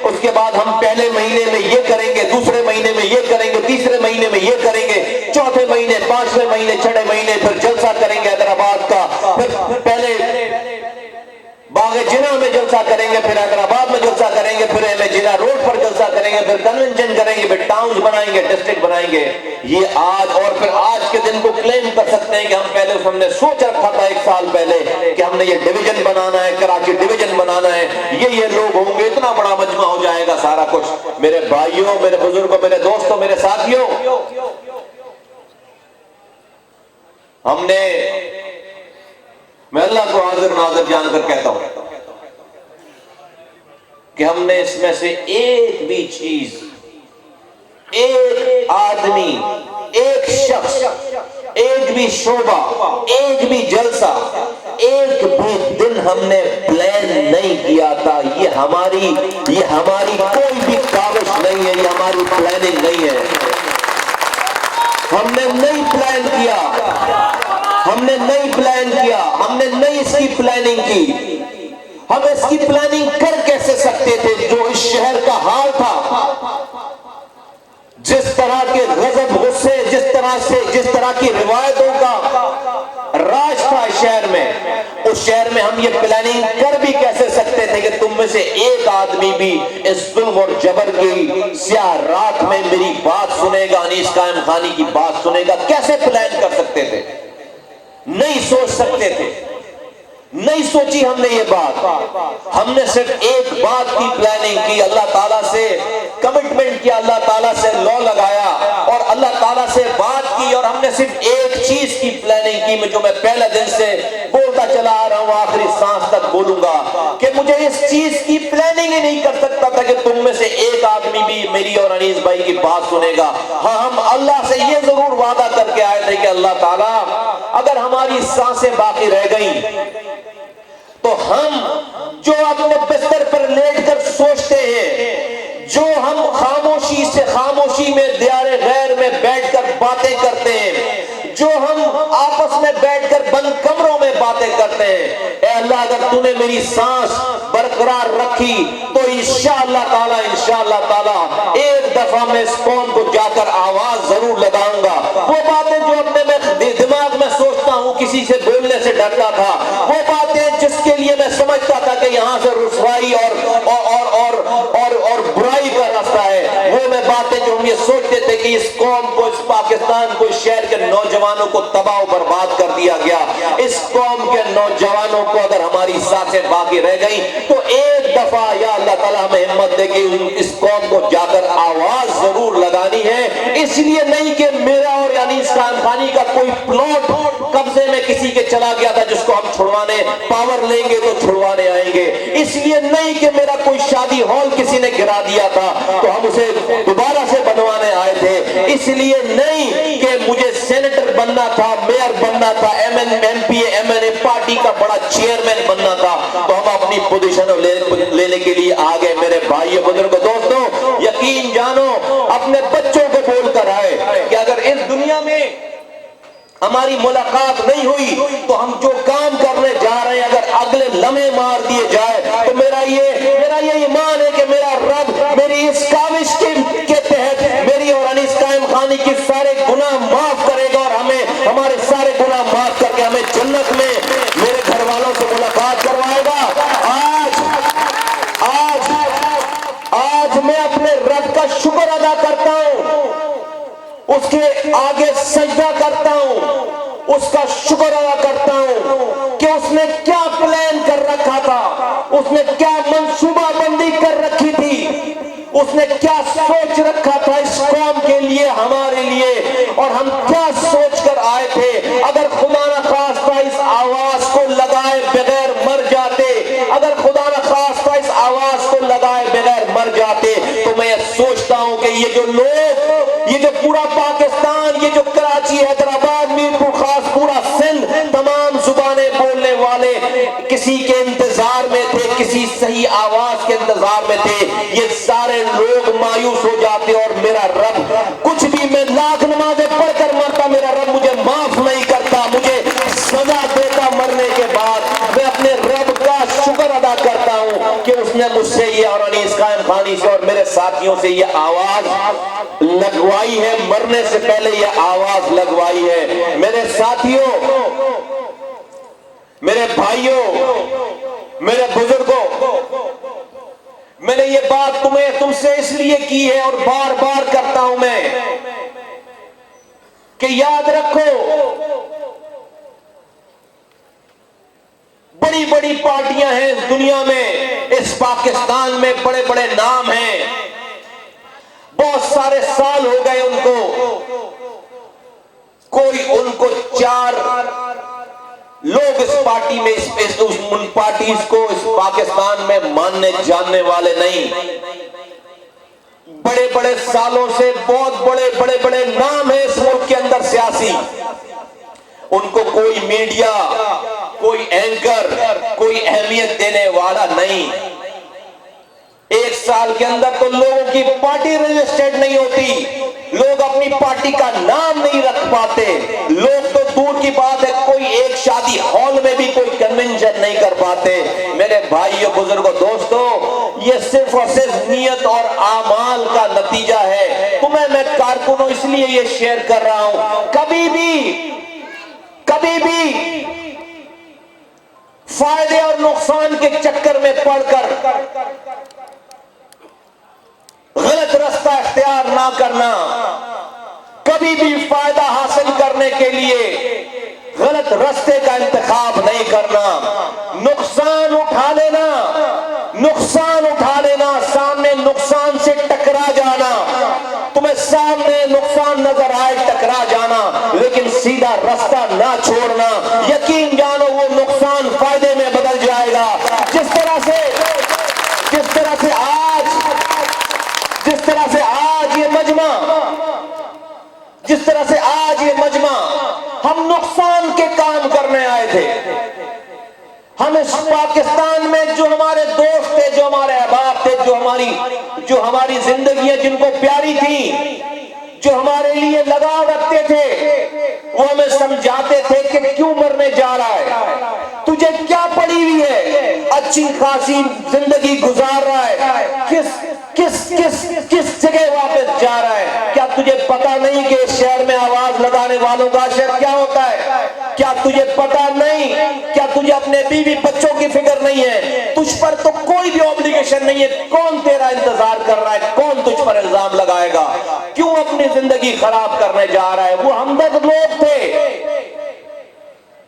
اس کے بعد ہم پہلے مہینے میں یہ کریں گے، دوسرے مہینے میں یہ کریں گے، تیسرے مہینے میں یہ کریں گے، چوتھے مہینے، 5ویں مہینے، 6 مہینے پھر جلسہ کریں گے حیدرآباد کا، پھر پہلے باغ جناح میں جلسہ کریں گے، پھر حیدرآباد میں جلسہ کریں گے، پھر جناح روڈ پر جلسہ کریں گے، پھر کنونشن کریں گے، پھر ٹاؤنز بنائیں گے، ڈسٹرکٹ بنائیں گے. یہ آج اور پھر آج کے دن کو کلیم کر سکتے ہیں کہ ہم پہلے ہم نے سوچ رکھا تھا 1 سال پہلے کہ ہم نے یہ ڈویژن بنانا ہے، کراچی ڈویژن بنانا ہے، یہ لوگ ہوں گے، اتنا بڑا مجمع ہو جائے گا، سارا کچھ. میرے بھائیوں، میرے بزرگوں، میرے دوستوں، میرے ساتھیوں، ہم نے، میں اللہ کو حاضر ناظر جان کر کہتا ہوں کہ ہم نے اس میں سے ایک بھی چیز، ایک آدمی، ایک شخص، ایک بھی شعبہ، ایک بھی جلسہ، ایک بھی دن ہم نے پلان نہیں کیا تھا. یہ ہماری کوئی بھی کاوش نہیں ہے، یہ ہماری پلاننگ نہیں ہے. ہم نے نہیں پلان کیا، ہم نے نہیں پلان کیا، ہم نے نہیں اس کی پلاننگ کی. ہم اس کی پلاننگ کر کیسے سکتے تھے جو اس شہر کا حال تھا، جس طرح کے غضب، غصے، جس طرح کی روایتوں کا راج تھا اس شہر میں، اس شہر میں ہم یہ پلاننگ کر بھی کیسے سکتے تھے کہ تم میں سے ایک آدمی بھی اس ظلم اور جبر کی سیاہ رات میں میری بات سنے گا، انیس قائم خانی کی بات سنے گا؟ کیسے پلان کر سکتے تھے؟ نہیں سوچ سکتے تھے. نہیں سوچی ہم نے یہ بات. ہم نے صرف ایک بات کی پلاننگ کی, اللہ تعالیٰ سے کمٹمنٹ کیا, اللہ تعالیٰ سے لو لگایا اور اللہ تعالیٰ سے بات کی, اور ہم نے صرف ایک چیز کی پلاننگ کی جو میں پہلے دن سے بولتا چلا آ رہا ہوں, آخری سانس تک بولوں گا, کہ مجھے اس چیز کی پلاننگ ہی نہیں کر سکتا تھا کہ تم میں سے ایک آدمی بھی میری اور انیس بھائی کی بات سنے گا. ہاں, ہم اللہ سے یہ ضرور وعدہ کر کے آئے تھے کہ اللہ تعالیٰ اگر ہماری سانسیں باقی رہ گئیں تو ہم جو اپنے بستر پر لیٹ کر سوچتے ہیں, جو ہم خاموشی سے خاموشی میں دیار غیر میں بیٹھ کر باتیں کرتے ہیں, جو ہم آپس میں بیٹھ کر بند کمروں میں باتیں کرتے ہیں, اے اللہ اگر تو نے میری سانس برقرار رکھی تو انشاءاللہ تعالی ایک دفعہ میں اس قوم کو جا کر آواز ضرور لگاؤں گا. وہ باتیں جو اپنے میں دماغ میں سوچتا ہوں, کسی سے بولنے سے ڈرتا تھا, وہ باتیں جس کے لیے میں سمجھتا تھا کہ یہاں سے رسوائی اور برائی کا راستہ ہے, وہ میں باتیں جو ہم یہ سوچتے تھے کہ اس قوم کو, اس پاکستان کو, اس شہر کے نوجوانوں کو تباہ و برباد کر دیا گیا, اس قوم کے نوجوانوں کو اگر ہماری سانسیں باقی رہ گئی تو ایک دفعہ یا اللہ تعالیٰ ہمیں ہمت دے کہ اس قوم کو جا کر آواز ضرور لگانی ہے. اس لیے نہیں کہ میرا اور یعنی اسلام خانی کا کوئی پلاٹ قبضے میں کسی کے چلا گیا تھا جس کو ہم چھڑوانے پاور لیں گے تو چھڑوانے آئیں گے, اس لیے نہیں کہ میرا کوئی شادی ہال کسی نے گرا دیا تھا تو ہم اسے دوبارہ سے بنوانے آئے تھے, اس لیے نہیں کہ مجھے سینیٹر بننا تھا, میئر بننا تھا, M P M N A party کا بڑا چیئرمین بننا تھا تو ہم اپنی پوزیشن لینے کے لیے آگے. میرے بھائی بزرگ دوستوں, یقین جانو اپنے بچوں کو بول کر آئے کہ اگر اس دنیا میں ہماری ملاقات نہیں ہوئی تو ہم جو کام کرنے جا رہے ہیں اگر اگلے لمحے مار دیے جائے تو میرا یہ ایمان ہے کہ میرا رب میری اس کاوش کے تحت میری اور انیس قائم خانی کی سارے گناہ معاف کرے گا, اور ہمیں ہمارے سارے گناہ معاف کر کے ہمیں جنت میں میرے گھر والوں سے ملاقات کروائے گا. آج میں اپنے رب کا شکر ادا کرتا ہوں, اس کے آگے سجدہ کرتا ہوں, اس کا شکر ادا کرتا ہوں کہ اس نے کیا پلان کر رکھا تھا, اس نے کیا منصوبہ بندی کر رکھی تھی, اس نے کیا سوچ رکھا تھا اس قوم کے لیے, ہمارے لیے, اور ہم کیا سوچ کر آئے تھے. اگر خدا نخواستہ اس آواز کو لگائے بغیر مر جاتے, اگر خدا نخواستہ اس آواز کو لگائے بغیر مر جاتے تو میں سوچتا ہوں کہ یہ جو لوگ, یہ جو پورا پاکستان, یہ جو کراچی, حیدرآباد, میرپور خاص, پورا سندھ, تمام زبانیں بولنے والے کسی کے انتظار میں تھے, کسی صحیح آواز کے انتظار میں تھے, یہ سارے لوگ مایوس ہو جاتے اور میرا رب کچھ بھی, میں لاکھ نمازیں پڑھ کر مرتا, میرا رب مجھے معاف نہیں کرتا, مجھے سزا دیتا مرنے کے بعد. میں اپنے رب کا شکر ادا کرتا ہوں کہ اس نے مجھ سے یہ اور انیس قائم خانی سے اور میرے ساتھیوں سے یہ آواز لگوائی ہے, مرنے سے پہلے یہ آواز لگوائی ہے. میرے ساتھیوں, میرے بھائیوں, میرے بزرگوں, میں نے یہ بات تم سے اس لیے کی ہے اور بار بار کرتا ہوں میں کہ یاد رکھو بڑی بڑی پارٹیاں ہیں اس دنیا میں, اس پاکستان میں بڑے بڑے نام ہیں, بہت سارے سال ہو گئے ان کو, کوئی ان کو 4 لوگ اس پارٹی میں ان پارٹیز کو اس پاکستان میں ماننے جاننے والے نہیں. بڑے بڑے سالوں سے بہت بڑے نام ہیں اس ملک کے اندر سیاسی, ان کو کوئی میڈیا, کوئی اینکر, کوئی اہمیت دینے والا نہیں. ایک سال کے اندر تو لوگوں کی پارٹی رجسٹرڈ نہیں ہوتی, لوگ اپنی پارٹی کا نام نہیں رکھ پاتے, لوگ تو دور کی بات ہے کوئی ایک شادی ہال میں بھی کوئی کنونشن نہیں کر پاتے. میرے بھائیو, بزرگوں, دوستو, یہ صرف اور صرف نیت اور اعمال کا نتیجہ ہے. تمہیں میں کارکنوں اس لیے یہ شیئر کر رہا ہوں, کبھی بھی فائدے اور نقصان کے چکر میں پڑ کر غلط رستہ اختیار نہ کرنا, کبھی بھی فائدہ حاصل کرنے کے لیے غلط رستے کا انتخاب نہیں کرنا. نقصان اٹھا لینا، نقصان اٹھا لینا، سامنے نقصان سے ٹکرا جانا، تمہیں سامنے نقصان نظر آئے ٹکرا جانا، لیکن سیدھا رستہ نہ چھوڑنا، یقین جانو وہ نقصان فائدے میں بدل جائے گا۔ جس طرح سے آج یہ مجمع ہم نقصان کے کام کرنے آئے تھے، ہم اس پاکستان میں جو ہمارے دوست تھے، جو ہمارے احباب تھے، جو ہماری زندگیاں جن کو پیاری تھی، جو ہمارے لیے لگاؤ رکھتے تھے، وہ ہمیں سمجھاتے تھے کہ کیوں مرنے جا رہا ہے، تجھے کیا پڑی ہوئی ہے، اچھی خاصی زندگی گزار رہا ہے، کس جگہ واپس جا رہا ہے، کیا تجھے پتا نہیں کہ اس شہر میں آواز لگانے والوں کا شہر کیا ہوتا ہے، کیا تجھے پتا نہیں، کیا تجھے اپنے بیوی بچوں کی فکر نہیں ہے، تجھ پر تو کوئی بھی اوبلیگیشن نہیں ہے، کون تیرا انتظار کر رہا ہے، کون تجھ پر الزام لگائے گا، کیوں اپنی زندگی خراب کرنے جا رہا ہے۔ وہ ہمدرد لوگ تھے،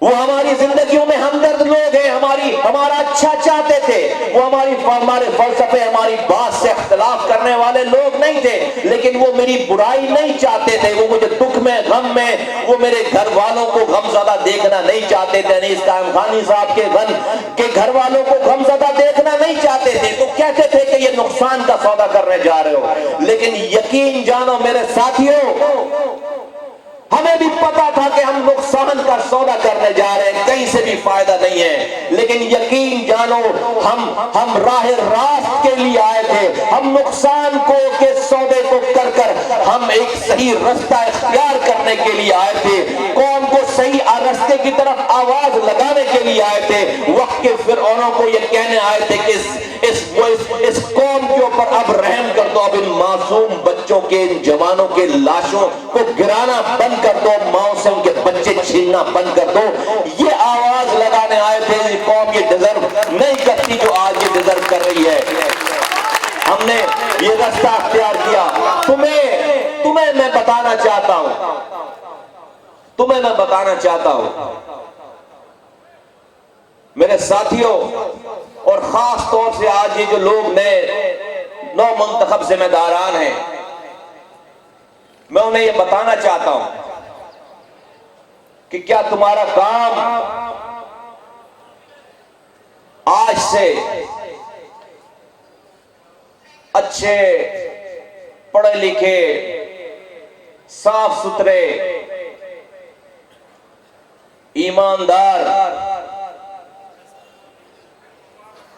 وہ ہماری زندگیوں میں ہمدرد لوگ ہیں، ہمارا اچھا چاہتے تھے، وہ ہمارے فلسفے، ہماری بات سے اختلاف کرنے والے لوگ نہیں تھے، لیکن وہ میری برائی نہیں چاہتے تھے، وہ مجھے دکھ میں غم میں، وہ میرے گھر والوں کو غم زدہ دیکھنا نہیں چاہتے تھے، انیس قائم خانی صاحب کے گھر والوں کو غم زدہ دیکھنا نہیں چاہتے تھے، تو کہتے تھے کہ یہ نقصان کا سودا کرنے جا رہے ہو، لیکن یقین جانو میرے ساتھیوں، ہمیں بھی پتا تھا کہ ہم نقصان کا سودا کرنے جا رہے ہیں، کہیں سے بھی فائدہ نہیں ہے، لیکن یقین جانو ہم راہ راست کے لیے آئے تھے، ہم نقصان کے سودے کو کر ہم ایک صحیح رستہ اختیار کرنے کے لیے آئے تھے، قوم کو صحیح رستے کی طرف آواز لگانے کے لیے آئے تھے، وقت کے فرعونوں کو یہ کہنے آئے تھے کہ اس قوم کے اوپر اب رحم کر دو، اب ان معصوم بچوں کے، ان جوانوں کے لاشوں کو گرانا بند کر دو، ماں سے ان کے بچے چھیننا بند کر دو، یہ آواز لگانے آئے تھے، یہ قوم یہ ڈیزرو نہیں کرتی جو آج یہ ڈیزرو کر رہی ہے، ہم نے یہ رستہ اختیار کیا۔ تمہیں میں بتانا چاہتا ہوں میرے ساتھیوں، اور خاص طور سے آج یہ جو لوگ نو منتخب ذمہ داران ہیں، میں انہیں یہ بتانا چاہتا ہوں کہ کیا تمہارا کام آج سے اچھے پڑھے لکھے صاف ستھرے ایماندار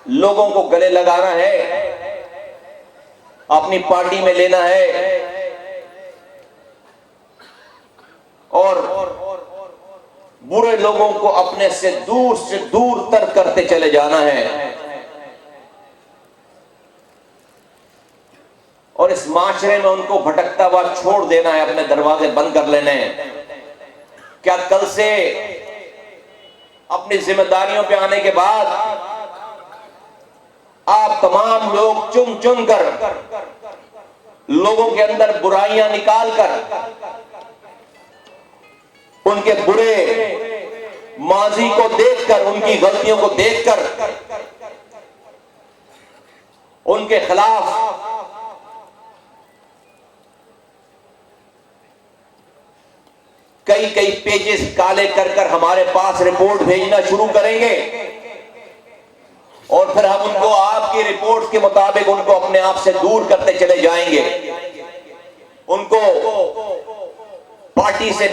لوگوں کو گلے لگانا ہے، اپنی پارٹی میں لینا ہے، اور برے لوگوں کو اپنے سے دور تر کرتے چلے جانا ہے، اور اس معاشرے میں ان کو بھٹکتا ہوا چھوڑ دینا ہے، اپنے دروازے بند کر لینے ہیں۔ کیا کل سے اپنی ذمہ داریوں پہ آنے کے بعد آپ تمام لوگ چن کر لوگوں کے اندر برائیاں نکال کر ان کے برے ماضی کو دیکھ کر، ان کی غلطیوں کو دیکھ کر ان کے خلاف کئی پیجز کالے کر ہمارے پاس رپورٹ بھیجنا شروع کریں گے، اور پھر ہم ان کو آپ کی رپورٹ کے مطابق ان کو اپنے آپ سے دور کرتے چلے جائیں گے، ان کو پارٹی سے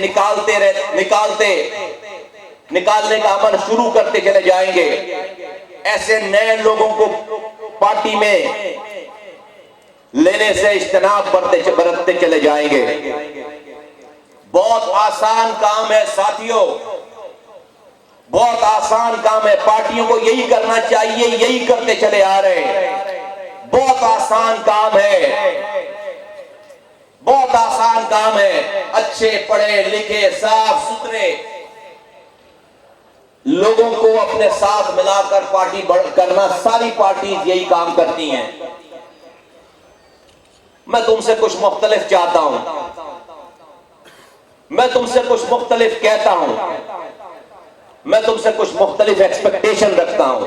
نکالنے کا عمل شروع کرتے چلے جائیں گے، ایسے نئے لوگوں کو پارٹی میں لینے سے اجتناب برتتے چلے جائیں گے۔ بہت آسان کام ہے ساتھیوں، بہت آسان کام ہے، پارٹیوں کو یہی کرنا چاہیے، یہی کرتے چلے آ رہے ہیں، بہت آسان کام ہے، بہت آسان کام ہے، اچھے پڑھے لکھے صاف ستھرے لوگوں کو اپنے ساتھ ملا کر پارٹی کرنا، ساری پارٹیز یہی کام کرتی ہیں۔ میں تم سے کچھ مختلف چاہتا ہوں، میں تم سے کچھ مختلف کہتا ہوں، میں تم سے کچھ مختلف ایکسپیکٹیشن رکھتا ہوں۔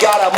11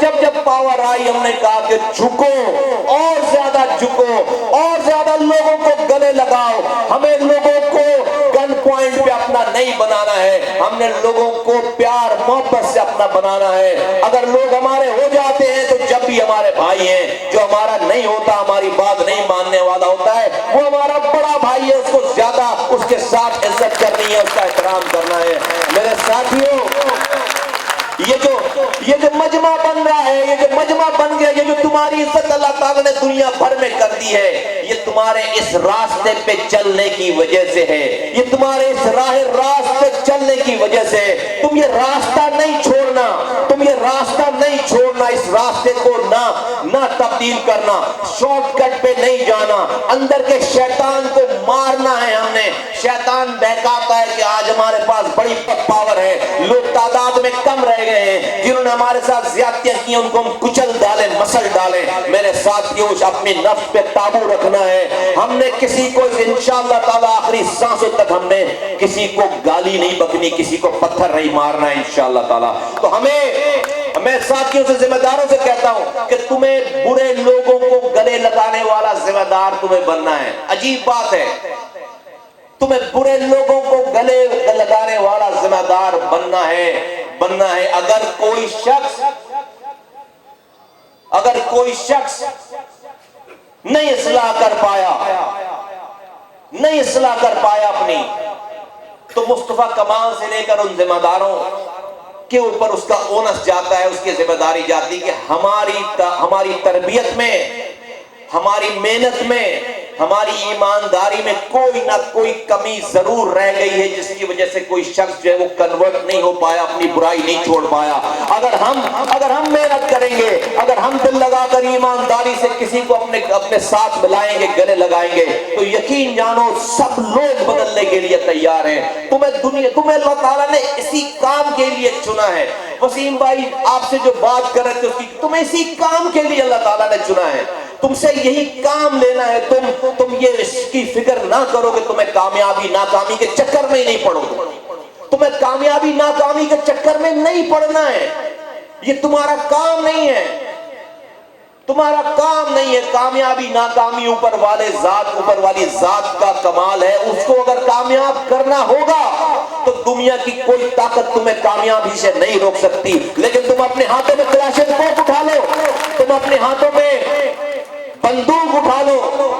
جب جب پاور آئی ہم نے کہا کہ جھکو، اور زیادہ جھکو، اور زیادہ لوگوں کو گلے لگاؤ. ہمیں لوگوں کو گن پوائنٹ پہ اپنا نہیں بنانا ہے، ہم نے لوگوں کو پیار محبت سے اپنا بنانا ہے. اگر لوگ ہمارے ہو جاتے ہیں تو جب بھی ہمارے بھائی ہیں، جو ہمارا نہیں ہوتا، ہماری بات نہیں ماننے والا ہوتا ہے، وہ ہمارا بڑا بھائی ہے، اس کو زیادہ اس کے ساتھ عزت کرنی ہے، اس کا احترام کرنا ہے. میرے ساتھیوں، یہ جو مجمع بن رہا ہے، یہ جو مجمع بن گیا، یہ جو تمہاری عزت اللہ تعالیٰ نے دنیا بھر میں کر دی ہے، یہ تمہارے اس راستے پہ چلنے کی وجہ سے ہے، یہ تمہارے اس راہ راست پہ چلنے کی وجہ سے. تم یہ راستہ نہیں چھوڑنا، تم یہ راستہ نہیں چھوڑنا، اس راستے کو نہ تبدیل کرنا، شارٹ کٹ پہ نہیں جانا. اندر کے شیطان کو مارنا ہے. ہم نے شیطان بہکاتا ہے کہ آج ہمارے پاس بڑی پاور ہے، لوگ تعداد میں کم رہ گئے ہیں، جنہوں نے ہمارے ساتھ زیادتیاں کی ان کو ہم کچل ڈالیں، مسل ڈالیں. میرے ساتھیوں، اپنی نفس پہ قابو رکھنا ہے. ہم نے کسی کو انشاءاللہ تعالیٰ آخری سانسوں تک ہم نے کسی کو گالی نہیں بکنی، کسی کو پتھر نہیں مارنا ہے انشاءاللہ تعالیٰ. تو میں ساتھیوں سے، ذمہ داروں سے کہتا ہوں کہ تمہیں برے لوگوں کو گلے لگانے والا ذمہ دار تمہیں بننا ہے. عجیب بات ہے، تمہیں برے لوگوں کو گلے لگانے والا ذمہ دار بننا ہے. اگر کوئی شخص نہیں اصلاح کر پایا اپنی، تو مصطفیٰ کمال سے لے کر ان ذمہ داروں کے اوپر اس کا اونس جاتا ہے، اس کی ذمہ داری جاتی کہ ہماری تربیت میں، ہماری محنت میں، ہماری ایمانداری میں کوئی نہ کوئی کمی ضرور رہ گئی ہے، جس کی وجہ سے کوئی شخص جو ہے وہ کنورٹ نہیں ہو پایا، اپنی برائی نہیں چھوڑ پایا. اگر ہم محنت کریں گے، اگر ہم دل لگا کر ایمانداری سے کسی کو اپنے ساتھ ملائیں گے، گلے لگائیں گے، تو یقین جانو سب لوگ بدلنے کے لیے تیار ہیں. تمہیں اللہ تعالیٰ نے اسی کام کے لیے چنا ہے. وسیم بھائی آپ سے جو بات کر رہے تھے، تمہیں اسی کام کے لیے اللہ تعالیٰ نے چنا ہے. تم سے یہی کام لینا ہے. تم یہ اس کی فکر نہ کرو کہ تمہیں کامیابی ناکامی کے چکر میں نہیں پڑو. تمہیں کامیابی ناکامی کے چکر میں نہیں پڑنا ہے. یہ تمہارا کام نہیں ہے، تمہارا کام نہیں ہے. کامیابی ناکامی اوپر والی ذات کا کمال ہے. اس کو اگر کامیاب کرنا ہوگا تو دنیا کی کوئی طاقت تمہیں کامیابی سے نہیں روک سکتی. لیکن تم اپنے ہاتھوں میں کلاشنکوف اٹھا لو، تم اپنے ہاتھوں میں بندوق اٹھا لو،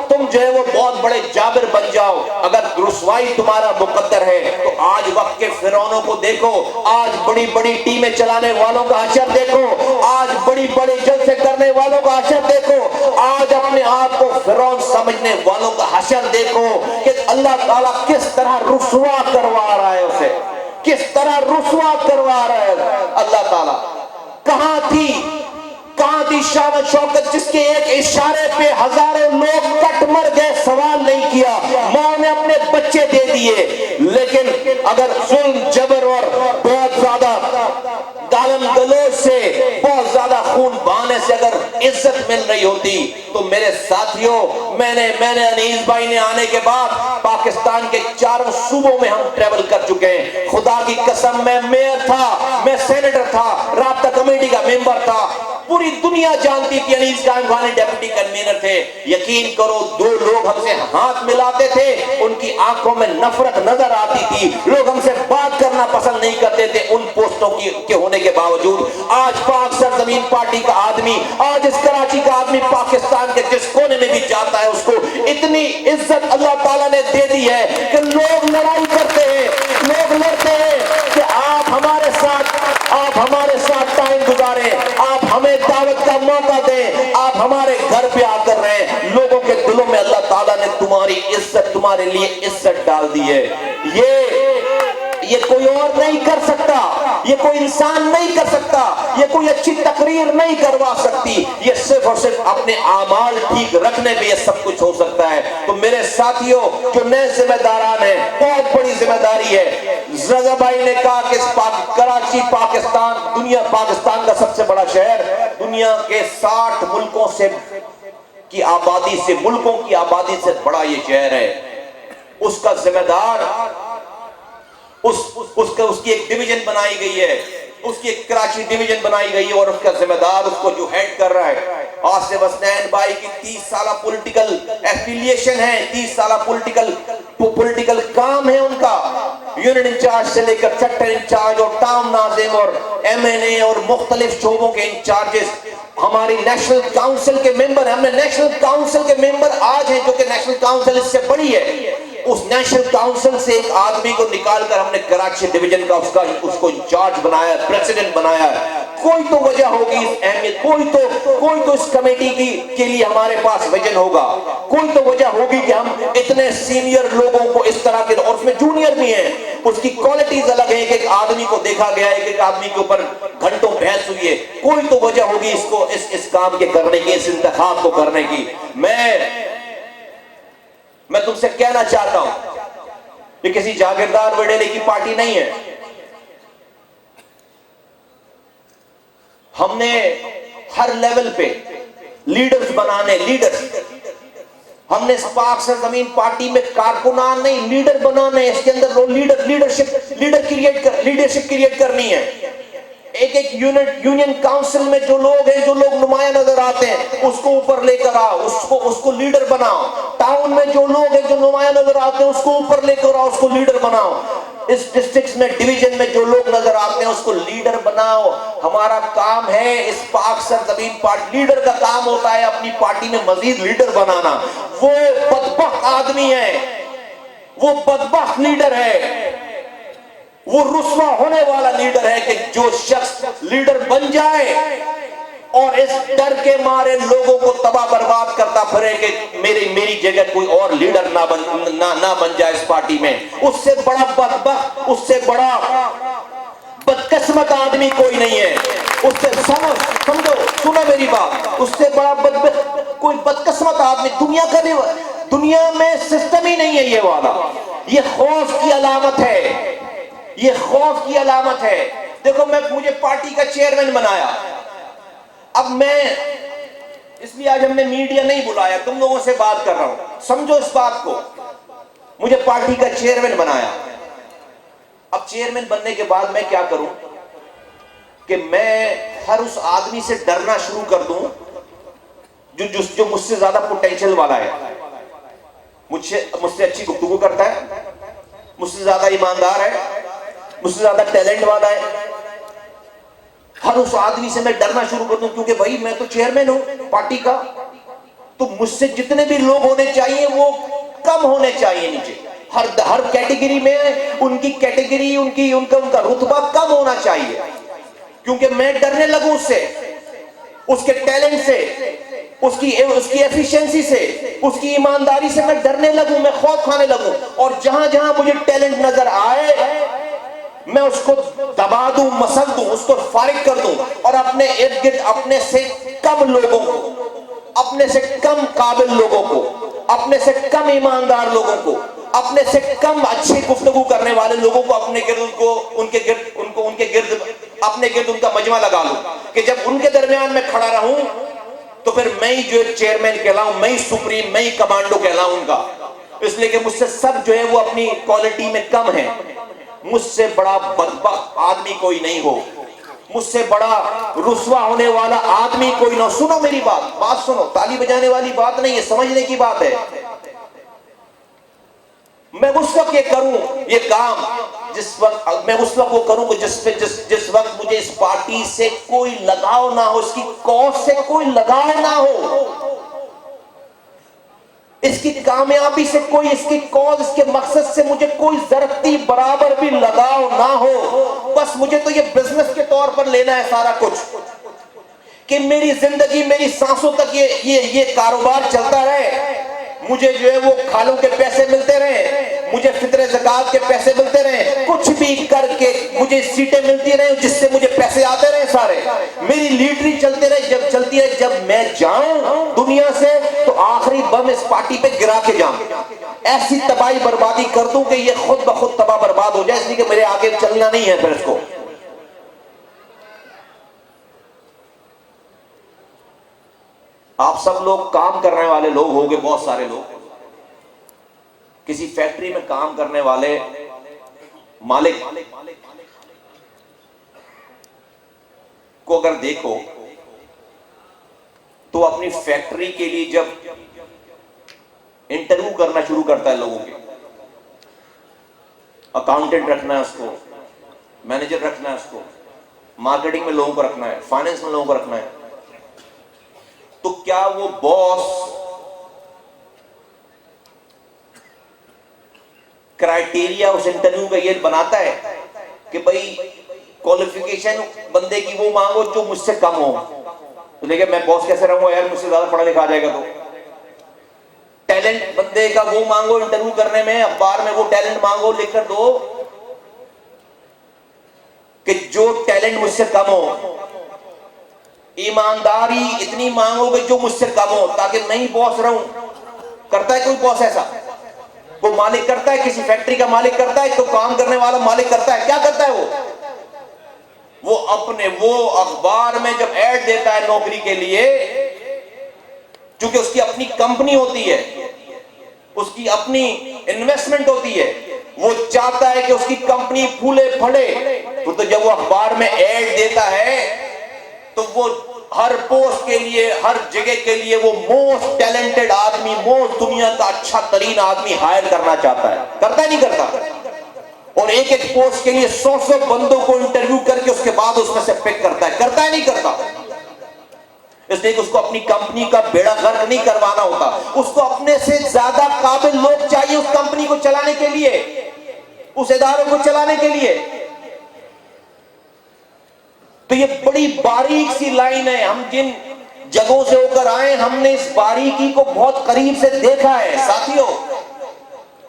تم جو ہے وہ بہت بڑے جابر بن جاؤ. اگر رسوائی تمہارا مقدر ہے تو آج وقت کے فرعونوں کو دیکھو، آج بڑی بڑی ٹیمیں چلانے والوں کا حشر دیکھو، آج بڑی بڑی جلسے کرنے والوں کا حشر دیکھو، آج اپنے آپ کو فرعون سمجھنے والوں کا حشر دیکھو کہ اللہ تعالیٰ کس طرح رسوا کروا رہا ہے اسے، کس طرح رسوا کروا رہا ہے اللہ تعالیٰ. کہاں تھی شان و شوکت جس کے ایک اشارے پہ ہزاروں لوگ کٹ مر گئے، سوال نہیں کیا، ماں نے اپنے بچے دے دیے. لیکن اگر ظلم جبر اور بہت زیادہ گالم گلوچ سے، بہت زیادہ خون بہانے سے اگر عزت مل رہی ہوتی تو میرے ساتھیوں، میں نے انیس بھائی نے آنے کے بعد پاکستان کے 4 صوبوں میں ہم ٹریول کر چکے ہیں. خدا کی قسم، میں میئر تھا، میں سینیٹر تھا، رابطہ کمیٹی کا ممبر تھا. پوری دنیا جانتی تھی انیس قائم خان ڈیپٹی کنوینر تھے. یقین کرو 2 لوگ ہم سے ہاتھ ملاتے تھے، ان کی آنکھوں میں نفرت نظر آتی تھی. لوگ ہم سے بات کرنا پسند نہیں کرتے تھے ان پوسٹوں کے ہونے کے باوجود. آج پاک سرزمین پارٹی کا آدمی، آج اس کراچی کا آدمی پاکستان کے جس کونے میں بھی جاتا ہے اس کو اتنی عزت اللہ تعالیٰ نے دے دی ہے کہ لوگ لڑائی کرتے ہیں، لوگ لڑتے ہیں کہ آپ ہمارے ساتھ ٹائم گزاریں، آپ ہمیں دعوت کا موقع دیں، آپ ہمارے گھر پہ آ کر رہیں. لوگوں کے دلوں میں اللہ تعالیٰ نے تمہاری عزت، تمہارے لیے عزت ڈال دی ہے. یہ کوئی اور نہیں کر سکتا، یہ کوئی انسان نہیں کر سکتا، یہ کوئی اچھی تقریر نہیں کروا سکتی. یہ صرف اور صرف اپنے اعمال ٹھیک رکھنے پہ یہ سب کچھ ہو سکتا ہے. تو میرے ساتھیوں جو نئے ذمہ داران ہیں، بہت بڑی ذمہ داری ہے. رضا بھائی نے کہا کہ کراچی پاکستان کا سب سے بڑا شہر، دنیا کے 60 ملکوں کی آبادی سے بڑا یہ شہر ہے. اس کا ذمہ دار، اس کی ایک ڈویژن بنائی گئی ہے اس کی ایک کراچی ڈویژن بنائی گئی ہے اور اس کا ذمہ دار اس کو جو ہیڈ کر رہا ہے آصف حسنین بھائی کی 30 سالہ پولیٹیکل ایفیلیشن ہے, 30 سالہ پولیٹیکل کام ہے ان کا, یونٹ انچارج سے لے کر سیکٹر انچارج اور ٹاؤن ناظم اور ایم این اے اور مختلف شعبوں کے انچارجز. ہماری نیشنل کاؤنسل کے ممبر, ہم نے نیشنل کاؤنسل کے ممبر آج ہیں جو کہ نیشنل کاؤنسل اس سے بڑی ہے, اس نیشنل کاؤنسل سے ایک آدمی کو نکال کر ہم نے کراچی ڈویژن کا اس کو انچارج بنایا, پریزیڈنٹ بنایا ہے. کوئی تو وجہ ہوگی اس اہمیت, کوئی تو اس کمیٹی کے لیے ہمارے پاس ویژن ہوگا, کوئی تو وجہ ہوگی کہ ہم اتنے سینئر لوگوں کو اس طرح کے, اور اس میں جونیئر بھی ہیں, اس کی کوالٹیز الگ ہیں کہ ایک آدمی کو دیکھا گیا ہے, ایک آدمی کے اوپر گھنٹوں بحث ہوئی ہے. کوئی تو وجہ ہوگی اس کو اس کام کے کرنے کی, اس انتخاب کو کرنے کی. میں تم سے کہنا چاہتا ہوں یہ کسی جاگیردار وڈیرے کی پارٹی نہیں ہے. ہم نے ہر لیول پہ لیڈرز بنانے, ہم نے اس پاک سرزمین پارٹی میں کارکنان نہیں, لیڈر بنانے, اس کے اندر لیڈرشپ کریٹ کرنی ہے. ایک یونین کاؤنسل میں جو لوگ نمایاں نظر آتے ہیں اس کو اوپر لے کر آؤ, اس کو لیڈر بناؤ. ٹاؤن میں جو لوگ ہیں جو نمایاں نظر آتے ہیں اس کو اوپر لے کر آؤ, اس کو لیڈر بناؤ. اس ڈسٹرکٹس میں ڈویژن میں جو لوگ نظر آتے ہیں اس کو لیڈر بناؤ. ہمارا کام ہے اس پاک سرزمین پارٹی, لیڈر کا کام ہوتا ہے اپنی پارٹی میں مزید لیڈر بنانا. وہ بدبخت آدمی ہے, وہ بدبخت لیڈر ہے, وہ رسوا ہونے والا لیڈر ہے کہ جو شخص لیڈر بن جائے اور اس ڈر کے مارے لوگوں کو تباہ برباد کرتا پھرے کہ میری جگہ کوئی اور لیڈر نہ بن جائے اس پارٹی میں. اس سے بڑا بدبخت, اس سے بڑا بدقسمت آدمی کوئی نہیں ہے. اس سے سمجھو, سنو میری بات, اس سے بڑا کوئی بدقسمت آدمی دنیا کا نہیں, دنیا میں سسٹم ہی نہیں ہے یہ والا. یہ خوف کی علامت ہے, یہ خوف کی علامت ہے. دیکھو مجھے پارٹی کا چیئرمین بنایا, اب میں اس لیے آج ہم نے میڈیا نہیں بلایا, تم لوگوں سے بات کر رہا ہوں, سمجھو اس بات کو. مجھے پارٹی کا چیئرمین بنایا, اب چیئرمین بننے کے بعد میں کیا کروں کہ میں ہر اس آدمی سے ڈرنا شروع کر دوں جو مجھ سے زیادہ پوٹینشیل والا ہے, مجھ سے اچھی گفتگو کرتا ہے, مجھ سے زیادہ ایماندار ہے, مجھ سے زیادہ ٹیلنٹ والا ہے. ہر اس آدمی سے میں ڈرنا شروع کر دوں کیونکہ بھائی میں تو چیئرمین ہوں پارٹی کا, تو مجھ سے جتنے بھی لوگ ہونے چاہیے وہ کم ہونے چاہیے نیچے. ہر کیٹیگری میں ان کی کیٹیگری, ان کا رتبہ کم ہونا چاہیے, کیونکہ میں ڈرنے لگوں اس سے, اس کے ٹیلنٹ سے, اس کی ایفیشنسی سے, اس کی ایمانداری سے میں ڈرنے لگوں, میں خوف کھانے لگوں. اور جہاں جہاں مجھے ٹیلنٹ نظر آئے میں اس کو دبا دوں, مسل دوں, اس کو فارغ کر دوں, اور اپنے ارد گرد اپنے سے کم لوگوں کو, اپنے سے کم قابل لوگوں کو, اپنے سے کم ایماندار لوگوں کو, اپنے سے کم اچھی گفتگو کرنے والے لوگوں کو اپنے گرد اپنے گرد ان کا مجمع لگا لوں کہ جب ان کے درمیان میں کھڑا رہوں تو پھر میں ہی جو چیئرمین کہلاؤں, میں ہی سپریم, میں ہی کمانڈو کہلاؤں ان کا. اس لیے کہ مجھ سے سب جو ہے وہ اپنی کوالٹی میں کم ہیں. مجھ سے بڑا بدبخت آدمی کوئی نہیں ہو, مجھ سے بڑا رسوا ہونے والا آدمی کوئی نہ. سنو میری بات سنو, تالی بجانے والی بات نہیں ہے, سمجھنے کی بات ہے. میں اس وقت یہ کروں یہ کام جس وقت میں اس وقت وہ کروں جس وقت مجھے اس پارٹی سے کوئی لگاؤ نہ ہو, اس کی کوز سے کوئی لگاؤ نہ ہو, اس کی کامیابی سے کوئی, اس کی کوز, اس کے مقصد سے مجھے کوئی ذرتی برابر بھی لگاؤ نہ ہو. بس مجھے تو یہ بزنس کے طور پر لینا ہے سارا کچھ, کہ میری زندگی, میری سانسوں تک یہ کاروبار چلتا رہے. مجھے جو ہے وہ کھالوں کے پیسے ملتے رہے, مجھے فطر زکات کے پیسے ملتے رہے, کچھ بھی کر کے مجھے سیٹیں ملتی رہے جس سے مجھے پیسے آتے رہے سارے. میری لیڈری چلتی رہے, جب میں جاؤں دنیا سے تو آخری بم اس پارٹی پہ گرا کے جاؤں, ایسی تباہی بربادی کر دوں کہ یہ خود بخود تباہ برباد ہو جائے, اس لیے کہ میرے آگے چلنا نہیں ہے پھر اس کو. آپ سب لوگ کام کرنے والے لوگ ہوں گے, بہت سارے لوگ کسی فیکٹری میں کام کرنے والے مالک, کو اگر دیکھو تو اپنی فیکٹری کے لیے جب انٹرویو کرنا شروع کرتا ہے لوگوں کے، اکاؤنٹنٹ رکھنا ہے اس کو، مینیجر رکھنا ہے اس کو، مارکیٹنگ میں لوگوں کو رکھنا ہے، فائنینس میں لوگوں کو رکھنا ہے، تو کیا وہ باس کرائٹیریا اس انٹرویو کا یہ بناتا ہے کہ بھئی کوالیفیکیشن بندے کی وہ مانگو جو مجھ سے کم ہو؟ تو دیکھیں میں باس کیسے رہوں گا یار، مجھ سے زیادہ پڑھا لکھا جائے گا تو۔ ٹیلنٹ بندے کا وہ مانگو انٹرویو کرنے میں، اخبار میں وہ ٹیلنٹ مانگو، لکھ کر دو کہ جو ٹیلنٹ مجھ سے کم ہو۔ ایمانداری اتنی مانگو کہ جو مجھ سے کم ہو، تاکہ میں ہی باس رہوں۔ کرتا ہے کوئی باس ایسا؟ وہ مالک کرتا ہے، کسی فیکٹری کا مالک کرتا ہے، تو کام کرنے والا مالک کرتا ہے، کیا کرتا ہے وہ اپنے وہ اخبار میں جب ایڈ دیتا ہے نوکری کے لیے، چونکہ اس کی اپنی کمپنی ہوتی ہے، اس کی اپنی انویسٹمنٹ ہوتی ہے، وہ چاہتا ہے کہ اس کی کمپنی پھولے پھلے، تو جب وہ اخبار میں ایڈ دیتا ہے تو وہ ہر پوسٹ کے لیے، ہر جگہ کے لیے وہ موسٹ ٹیلنٹڈ آدمی، موسٹ دنیا کا اچھا ترین آدمی ہائر کرنا چاہتا ہے۔ کرتا ہے نہیں کرتا؟ اور ایک ایک پوسٹ کے لیے 100 بندوں کو انٹرویو کر کے اس کے بعد اس میں سے پک کرتا ہے۔ کرتا ہے نہیں کرتا؟ اس لیے کہ اس کو اپنی کمپنی کا بیڑا غرق نہیں کروانا ہوتا، اس کو اپنے سے زیادہ قابل لوگ چاہیے اس کمپنی کو چلانے کے لیے، اس اداروں کو چلانے کے لیے۔ تو یہ بڑی باریک سی لائن ہے، ہم جن جگہوں سے ہو کر آئے ہم نے اس باریکی کو بہت قریب سے دیکھا ہے ساتھیوں۔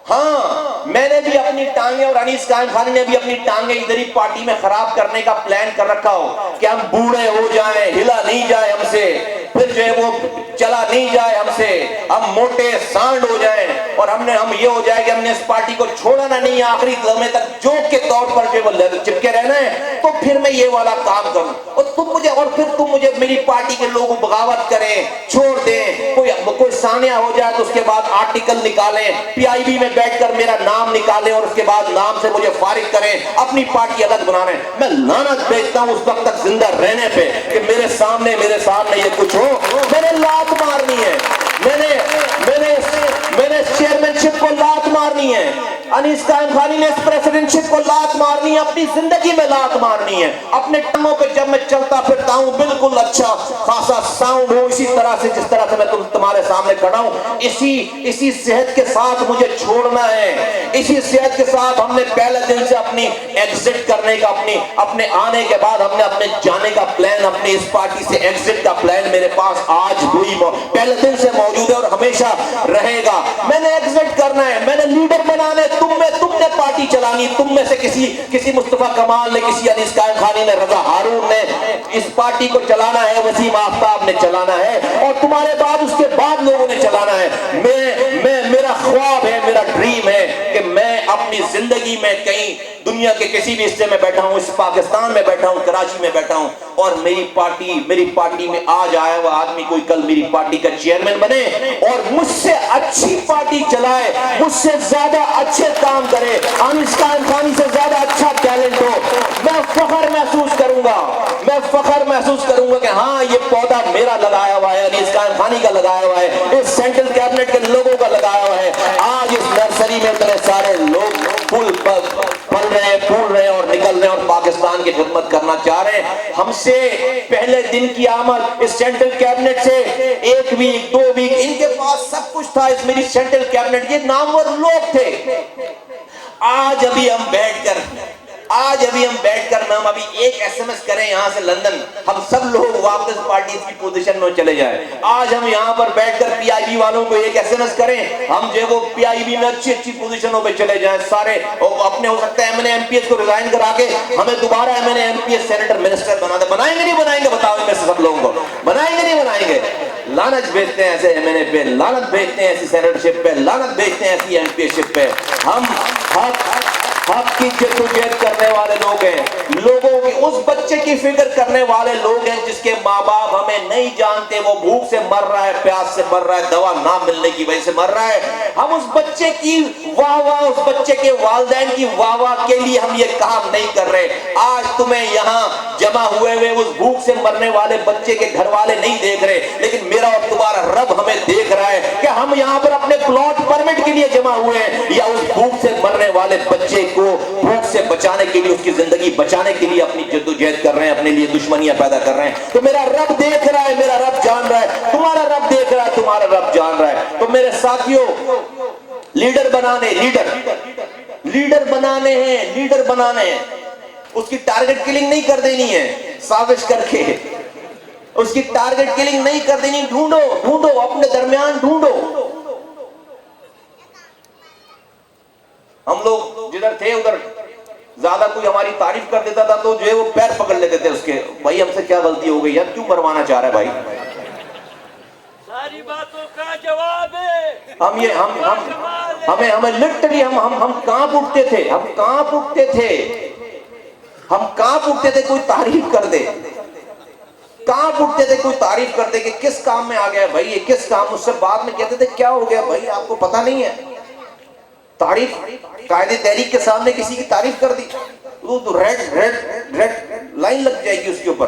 ہاں میں نے بھی اپنی ٹانگیں، اور انیس قائم خانی نے بھی اپنی ٹانگیں ادھر ہی پارٹی میں خراب کرنے کا پلان کر رکھا ہو کہ ہم بوڑھے ہو جائیں، ہلا نہیں جائے ہم سے، پھر جو ہے وہ چلا نہیں جائے ہم سے، ہم موٹے سانڈ ہو جائیں، اور ہم یہ ہو جائے کہ ہم نے اس پارٹی کو چھوڑنا نہیں، آخری لمحے تک جوک کے طور پر جو وہ چپکے رہنا ہے، تو پھر میں یہ والا کام کروں، اور تم مجھے میری پارٹی کے لوگوں بغاوت کریں، چھوڑ دیں، کوئی سانیہ ہو جائے تو اس کے بعد آرٹیکل نکالیں، پی آئی بی میں بیٹھ کر میرا نام نکالیں اور اس کے بعد نام سے مجھے فارغ کریں، اپنی پارٹی الگ بنا رہے ہیں۔ میں لعنت بھیجتا ہوں اس وقت تک زندہ رہنے پہ کہ میرے سامنے یہ کچھ ہو، میں نے لات مارنی ہے، میں نے اس چیئرمین شپ کو لات مارنی ہے، انیس قائم خانی نے اس پریسیڈنٹ شپ کو لات مارنی ہے، اپنی زندگی میں لات مارنی ہے، اپنے ٹنگوں پہ جب میں چلتا پھرتا ہوں بالکل اچھا خاصا ساؤنڈ ہو، اسی طرح سے جس طرح سے میں تمہارے سامنے کھڑا ہوں، اسی صحت کے ساتھ مجھے چھوڑنا ہے، اسی صحت کے ساتھ ہم نے پہلے دن سے اپنی ایگزٹ کرنے کا، اپنے آنے کے بعد ہم نے اپنے جانے کا پلان، اپنی اس پارٹی سے ایگزٹ کا پلان میرے پاس آج بھی پہلے دن سے موجود ہے اور ہمیشہ رہے گا۔ میں نے ایگزٹ کرنا ہے، میں نے لیڈر بنانے، تم نے پارٹی چلانی، تم میں سے کسی مصطفیٰ کمال نے، کسی انیس قائم خانی نے، رضا ہارون نے اس پارٹی کو چلانا ہے، وسیم آفتاب نے چلانا ہے، اور تمہارے بعد اس کے بعد لوگوں نے چلانا ہے۔ میرا خواب ہے، میرا ڈریم ہے کہ میں اپنی زندگی میں کہیں دنیا کے کسی بھی حصے میں بیٹھا ہوں، اس پاکستان میں بیٹھا ہوں، کراچی میں بیٹھا ہوں، اور میری پارٹی میں آج آیا ہوا آدمی کوئی کل میری پارٹی کا چیئرمین بنے اور مجھ سے اچھی پارٹی چلائے، مجھ سے زیادہ اچھے کام کرے، انیس قائم خانی سے زیادہ اچھا ٹیلنٹ ہو، میں فخر محسوس کروں گا کہ ہاں یہ پودا میرا لگایا ہوا ہے، انیس قائم خانی کا لگایا ہوا ہے، اس سینٹرل کیبنٹ کے لوگوں کا لگایا ہوا ہے۔ آج اس نرسری میں اتنے سارے لوگ پھول رہے ہیں اور نکل رہے ہیں اور پاکستان کی خدمت کرنا چاہ رہے ہیں۔ ہم سے پہلے دن کی آمد اس سینٹرل کیبنٹ سے 1 ویک 2 ویک ان کے پاس سب کچھ تھا، اس میری سینٹرل کیبنٹ، یہ نامور لوگ تھے۔ آج ابھی ہم بیٹھ کر ہم ابھی ایک ایس ایم ایس کریں یہاں سے لندن، ہم سب لوگ واپس پارٹی کی پوزیشن میں چلے جائیں۔ آج ہم یہاں پر بیٹھ کر پی آئی بی والوں کو ایک ایس ایم ایس کریں، ہم جو وہ پی آئی بی میں اچھی پوزیشنوں پہ چلے جائیں، سارے اپنے ہو سکتا ہے M N A M P S کو ریزائن کرا کے ہمیں دوبارہ M N A M P S senator minister بنا دیں۔ بنائیں گے نہیں بنائیں گے؟ بتاؤ ان میں سے سب لوگوں کو بنائیں گے نہیں بنائیں گے؟ لعنت بھیجتے ہیں ایسے ایم این اے پہ، لعنت بھیجتے ہیں ایسی سینیٹرشپ پہ، لعنت بھیجتے ہیں ایسی ایم پی ایس شپ پہ۔ ہم حق کی جدوجہد کرنے والے لوگ ہیں، لوگوں کی اس بچے کی کی فکر کرنے والے لوگ ہیں جس کے ماں باپ ہمیں نہیں جانتے, وہ بھوک سے مر رہا ہے, پیاس سے مر رہا ہے, دوا نہ ملنے کی وجہ سے مر رہا ہے. ہم اس بچے کی واہ واہ, اس بچے کے والدین کی واہ واہ کے لیے ہم یہ کام نہیں کر رہے. آج تمہیں یہاں جمع ہوئے ہوئے اس بھوک سے مرنے والے بچے کے گھر والے نہیں دیکھ رہے, لیکن میرا اور تمہارا رب ہمیں دیکھ رہا ہے کہ ہم یہاں پر اپنے پلاٹ پرمٹ کے لیے جمع ہوئے ہیں, یا اس بھوک سے مرنے والے بچے کو بھوک سے بچانے کے لیے, اس کی زندگی بچانے کے لیے اپنی جدوجہد کر رہے ہیں, اپنے لیے دشمنیاں پیدا کر رہے ہیں. تو میرا رب دیکھ رہا ہے, میرا رب جان رہا ہے, تمہارا رب دیکھ رہا ہے, تمہارا رب جان رہا ہے. تو میرے ساتھیوں, لیڈر بنانے ہیں, لیڈر بنانے ہیں. اس کی ٹارگٹ کلنگ نہیں کر دینی ہے سازش کر کے, اس کی ٹارگٹ کلنگ نہیں کر دینی. ڈھونڈو اپنے درمیان ڈھونڈو. ہم لوگ جدھر تھے ادھر زیادہ کوئی ہماری تعریف کر دیتا تھا تو جو ہے وہ پیر پکڑ لیتے تھے اس کے, بھائی ہم سے کیا غلطی ہو گئی یار, کیوں مروانا چاہ رہا ہے بھائی. ساری باتوں کا جواب ہے ہمیں لٹرلی ہم کانپ اٹھتے تھے, کوئی تعریف کر دے, کانپ اٹھتے تھے کوئی تعریف کر دے کہ کس کام میں آ گیا بھائی, یہ کس کام. اس سے بعد میں کہتے تھے کیا ہو گیا بھائی, آپ کو پتہ نہیں ہے. تعریف قائد تحریک کے سامنے کسی کی تعریف کر دی تو ریڈ لائن لگ جائے گی اس کے اوپر.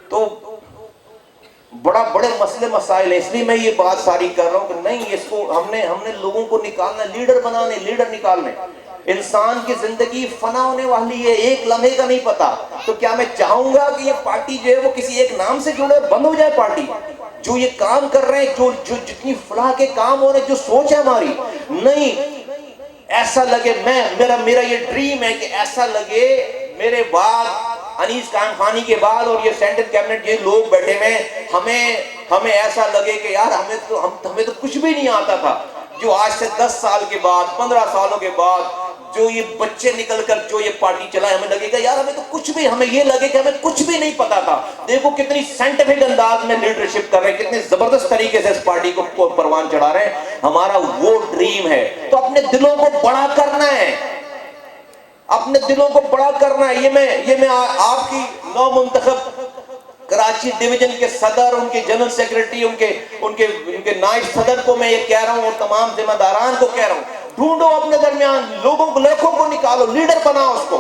تو بڑے مسئلے مسائل ہیں, اس لیے میں یہ بات ساری کر رہا ہوں کہ نہیں, اس کو ہم نے لوگوں کو نکالنا, لیڈر نکالنے. انسان کی زندگی فنا ہونے والی ہے, ایک لمحے کا نہیں پتا. تو کیا میں چاہوں گا کہ یہ پارٹی جو ہے وہ کسی ایک نام سے جڑے, بند ہو جائے پارٹی؟ جو یہ کام کر رہے ہیں, جو جتنی فلاح کے کام ہو رہے ہیں, جو سوچ ہے ہماری, نہیں ایسا لگے, میرا یہ ڈریم ہے کہ ایسا لگے میرے بعد, انیس قائم خانی کے بعد اور یہ سینٹرل کیبنٹ یہ لوگ بیٹھے ہیں, ہمیں ایسا لگے کہ یار ہمیں تو کچھ بھی نہیں آتا تھا. جو آج سے 10 سال کے بعد, 15 سالوں کے بعد جو یہ بچے نکل کر جو یہ پارٹی چلائے, ہمیں لگے گا یار ہمیں یہ لگے کہ ہمیں کچھ بھی نہیں پتا تھا. دیکھو کتنی سائنٹیفک انداز میں لیڈرشپ کر رہے ہیں, کتنی زبردست طریقے سے اس پارٹی کو پروان چڑھا رہے ہیں. ہمارا وہ ڈریم ہے. تو اپنے دلوں کو بڑا کرنا ہے, اپنے دلوں کو بڑا کرنا ہے. یہ میں آپ کی نو منتخب کراچی ڈویژن کے صدر, ان کے جنرل سیکریٹری, ان کے نائب صدر کو میں یہ کہہ رہا ہوں, اور تمام ذمہ داران کو کہہ رہا ہوں, ڈھونڈو اپنے درمیان لڑکوں کو نکالو, لیڈر بناؤ اس کو.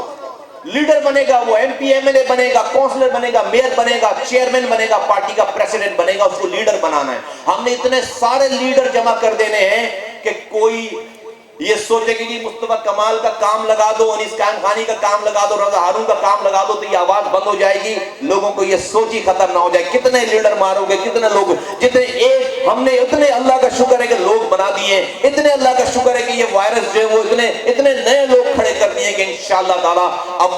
لیڈر بنے گا وہ M P M L A بنے گا, کونسلر بنے گا, میئر بنے گا, چیئرمین بنے گا, پارٹی کا پریسیڈنٹ بنے گا, اس کو لیڈر بنانا ہے. ہم نے اتنے سارے لیڈر جمع کر دینے ہیں کہ کوئی یہ سوچے کہ جی مصطفیٰ کمال کا کام لگا دو, انیس قائم خانی کا کام لگا دو, رضا ہارون کا کام لگا دو تو یہ آواز بند ہو جائے گی. لوگوں کو یہ سوچ ہی ختم نہ ہو جائے. کتنے لیڈر مارو گے, کتنے لوگ, جتنے ایک ہم نے اتنے اللہ کا شکر ہے کہ لوگ بنا دیے, اتنے اللہ کا شکر ہے کہ یہ وائرس جو ہے وہ اتنے نئے لوگ کھڑے کر دیے کہ انشاءاللہ تعالی اب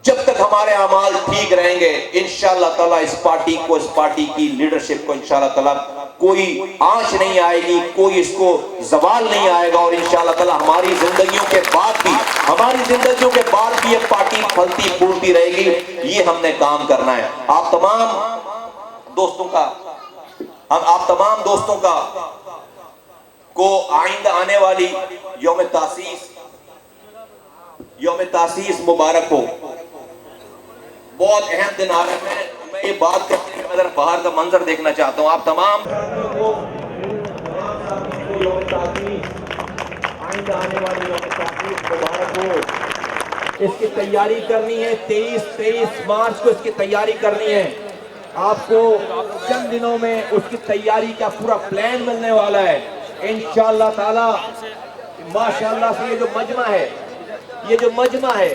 جب تک ہمارے اعمال ٹھیک رہیں گے انشاءاللہ تعالی اس پارٹی کی لیڈرشپ کو انشاءاللہ تعالی کوئی آنچ نہیں آئے گی, کوئی اس کو زوال نہیں آئے گا. اور انشاءاللہ تعالی ہماری زندگیوں کے بعد بھی یہ پارٹی پھلتی پھولتی رہے گی. یہ ہم نے کام کرنا ہے. آپ تمام دوستوں کا کو آئندہ آنے والی یوم تاسیس مبارک ہو. بہت اہم دن آ رہا ہے. میں یہ بات کرتے ہیں, میں باہر کا منظر دیکھنا چاہتا ہوں. آپ تمام آئندہ آنے والی یوم تاسیس مبارک ہو. اس کی تیاری کرنی ہے. 23 مارچ کو اس کی تیاری کرنی ہے. آپ کو چند دنوں میں اس کی تیاری کا پورا پلان ملنے والا ہے انشاءاللہ تعالی. ماشاءاللہ سے یہ جو مجمع ہے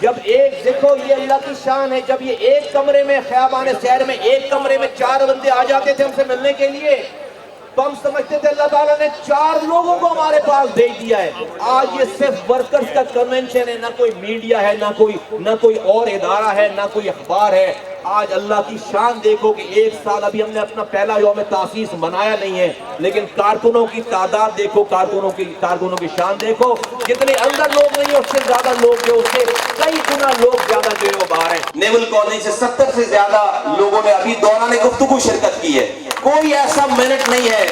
جب ایک دیکھو, یہ اللہ کی شان ہے, جب یہ ایک کمرے میں خیابان شہر میں ایک کمرے میں 4 بندے آ جاتے تھے ہم سے ملنے کے لیے, تو ہم سمجھتے تھے اللہ تعالیٰ نے 4 لوگوں کو ہمارے پاس بھیج دیا ہے. آج یہ صرف ورکرز کا کنونشن ہے, نہ کوئی میڈیا ہے, نہ کوئی اور ادارہ ہے, نہ کوئی اخبار ہے. آج اللہ کی شان دیکھو کہ 1 سال ابھی ہم نے اپنا پہلا یوم تاسیس منایا نہیں ہے, لیکن کارکنوں کی تعداد دیکھو, کارکنوں کی شان دیکھو. جتنے اندر لوگ نہیں اس سے زیادہ لوگ جو اس سے کئی گنا لوگ زیادہ جو ہے وہ باہر ہیں. نیول کالونی سے 70 سے زیادہ لوگوں نے ابھی دوران گفتگو شرکت کی ہے. کوئی ایسا منٹ نہیں ہے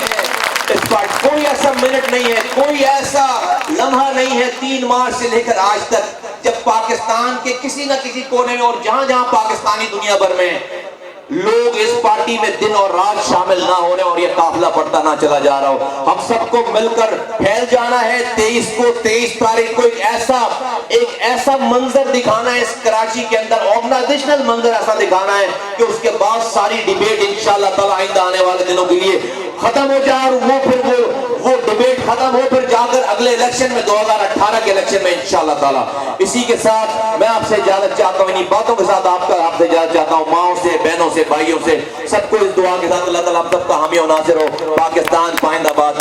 اس پارٹ, کوئی ایسا منٹ نہیں ہے, کوئی ایسا لمحہ نہیں ہے 3 مارچ سے لے کر آج تک جب پاکستان کے کسی نہ کسی کونے میں اور جہاں جہاں پاکستانی دنیا بھر میں لوگ اس پارٹی میں دن اور رات شامل نہ ہو رہے اور یہ قافلہ بڑھتا نہ چلا جا رہا ہو، ہم سب کو مل کر پھیل جانا ہے 23 تاریخ کو ایک ایسا منظر دکھانا ہے اس کراچی کے اندر، آرگنائزیشنل منظر ایسا دکھانا ہے کہ اس کے بعد ساری ڈیبیٹ انشاءاللہ تعالی آئندہ آنے والے دنوں کے لیے ختم ہو جائے، اور وہ ڈیبیٹ ختم ہو پھر جا کر اگلے الیکشن میں 2018 کے الیکشن میں انشاءاللہ تعالی۔ اسی کے ساتھ میں آپ سے اجازت چاہتا ہوں، انہی باتوں کے ساتھ آپ سے اجازت چاہتا ہوں، ماؤں سے، بہنوں سے، بھائیوں سے، سب کو اس دعا کے ساتھ اللہ تعالیٰ آپ سب کا حامی و ناصر ہو۔ پاکستان پائندہ باد۔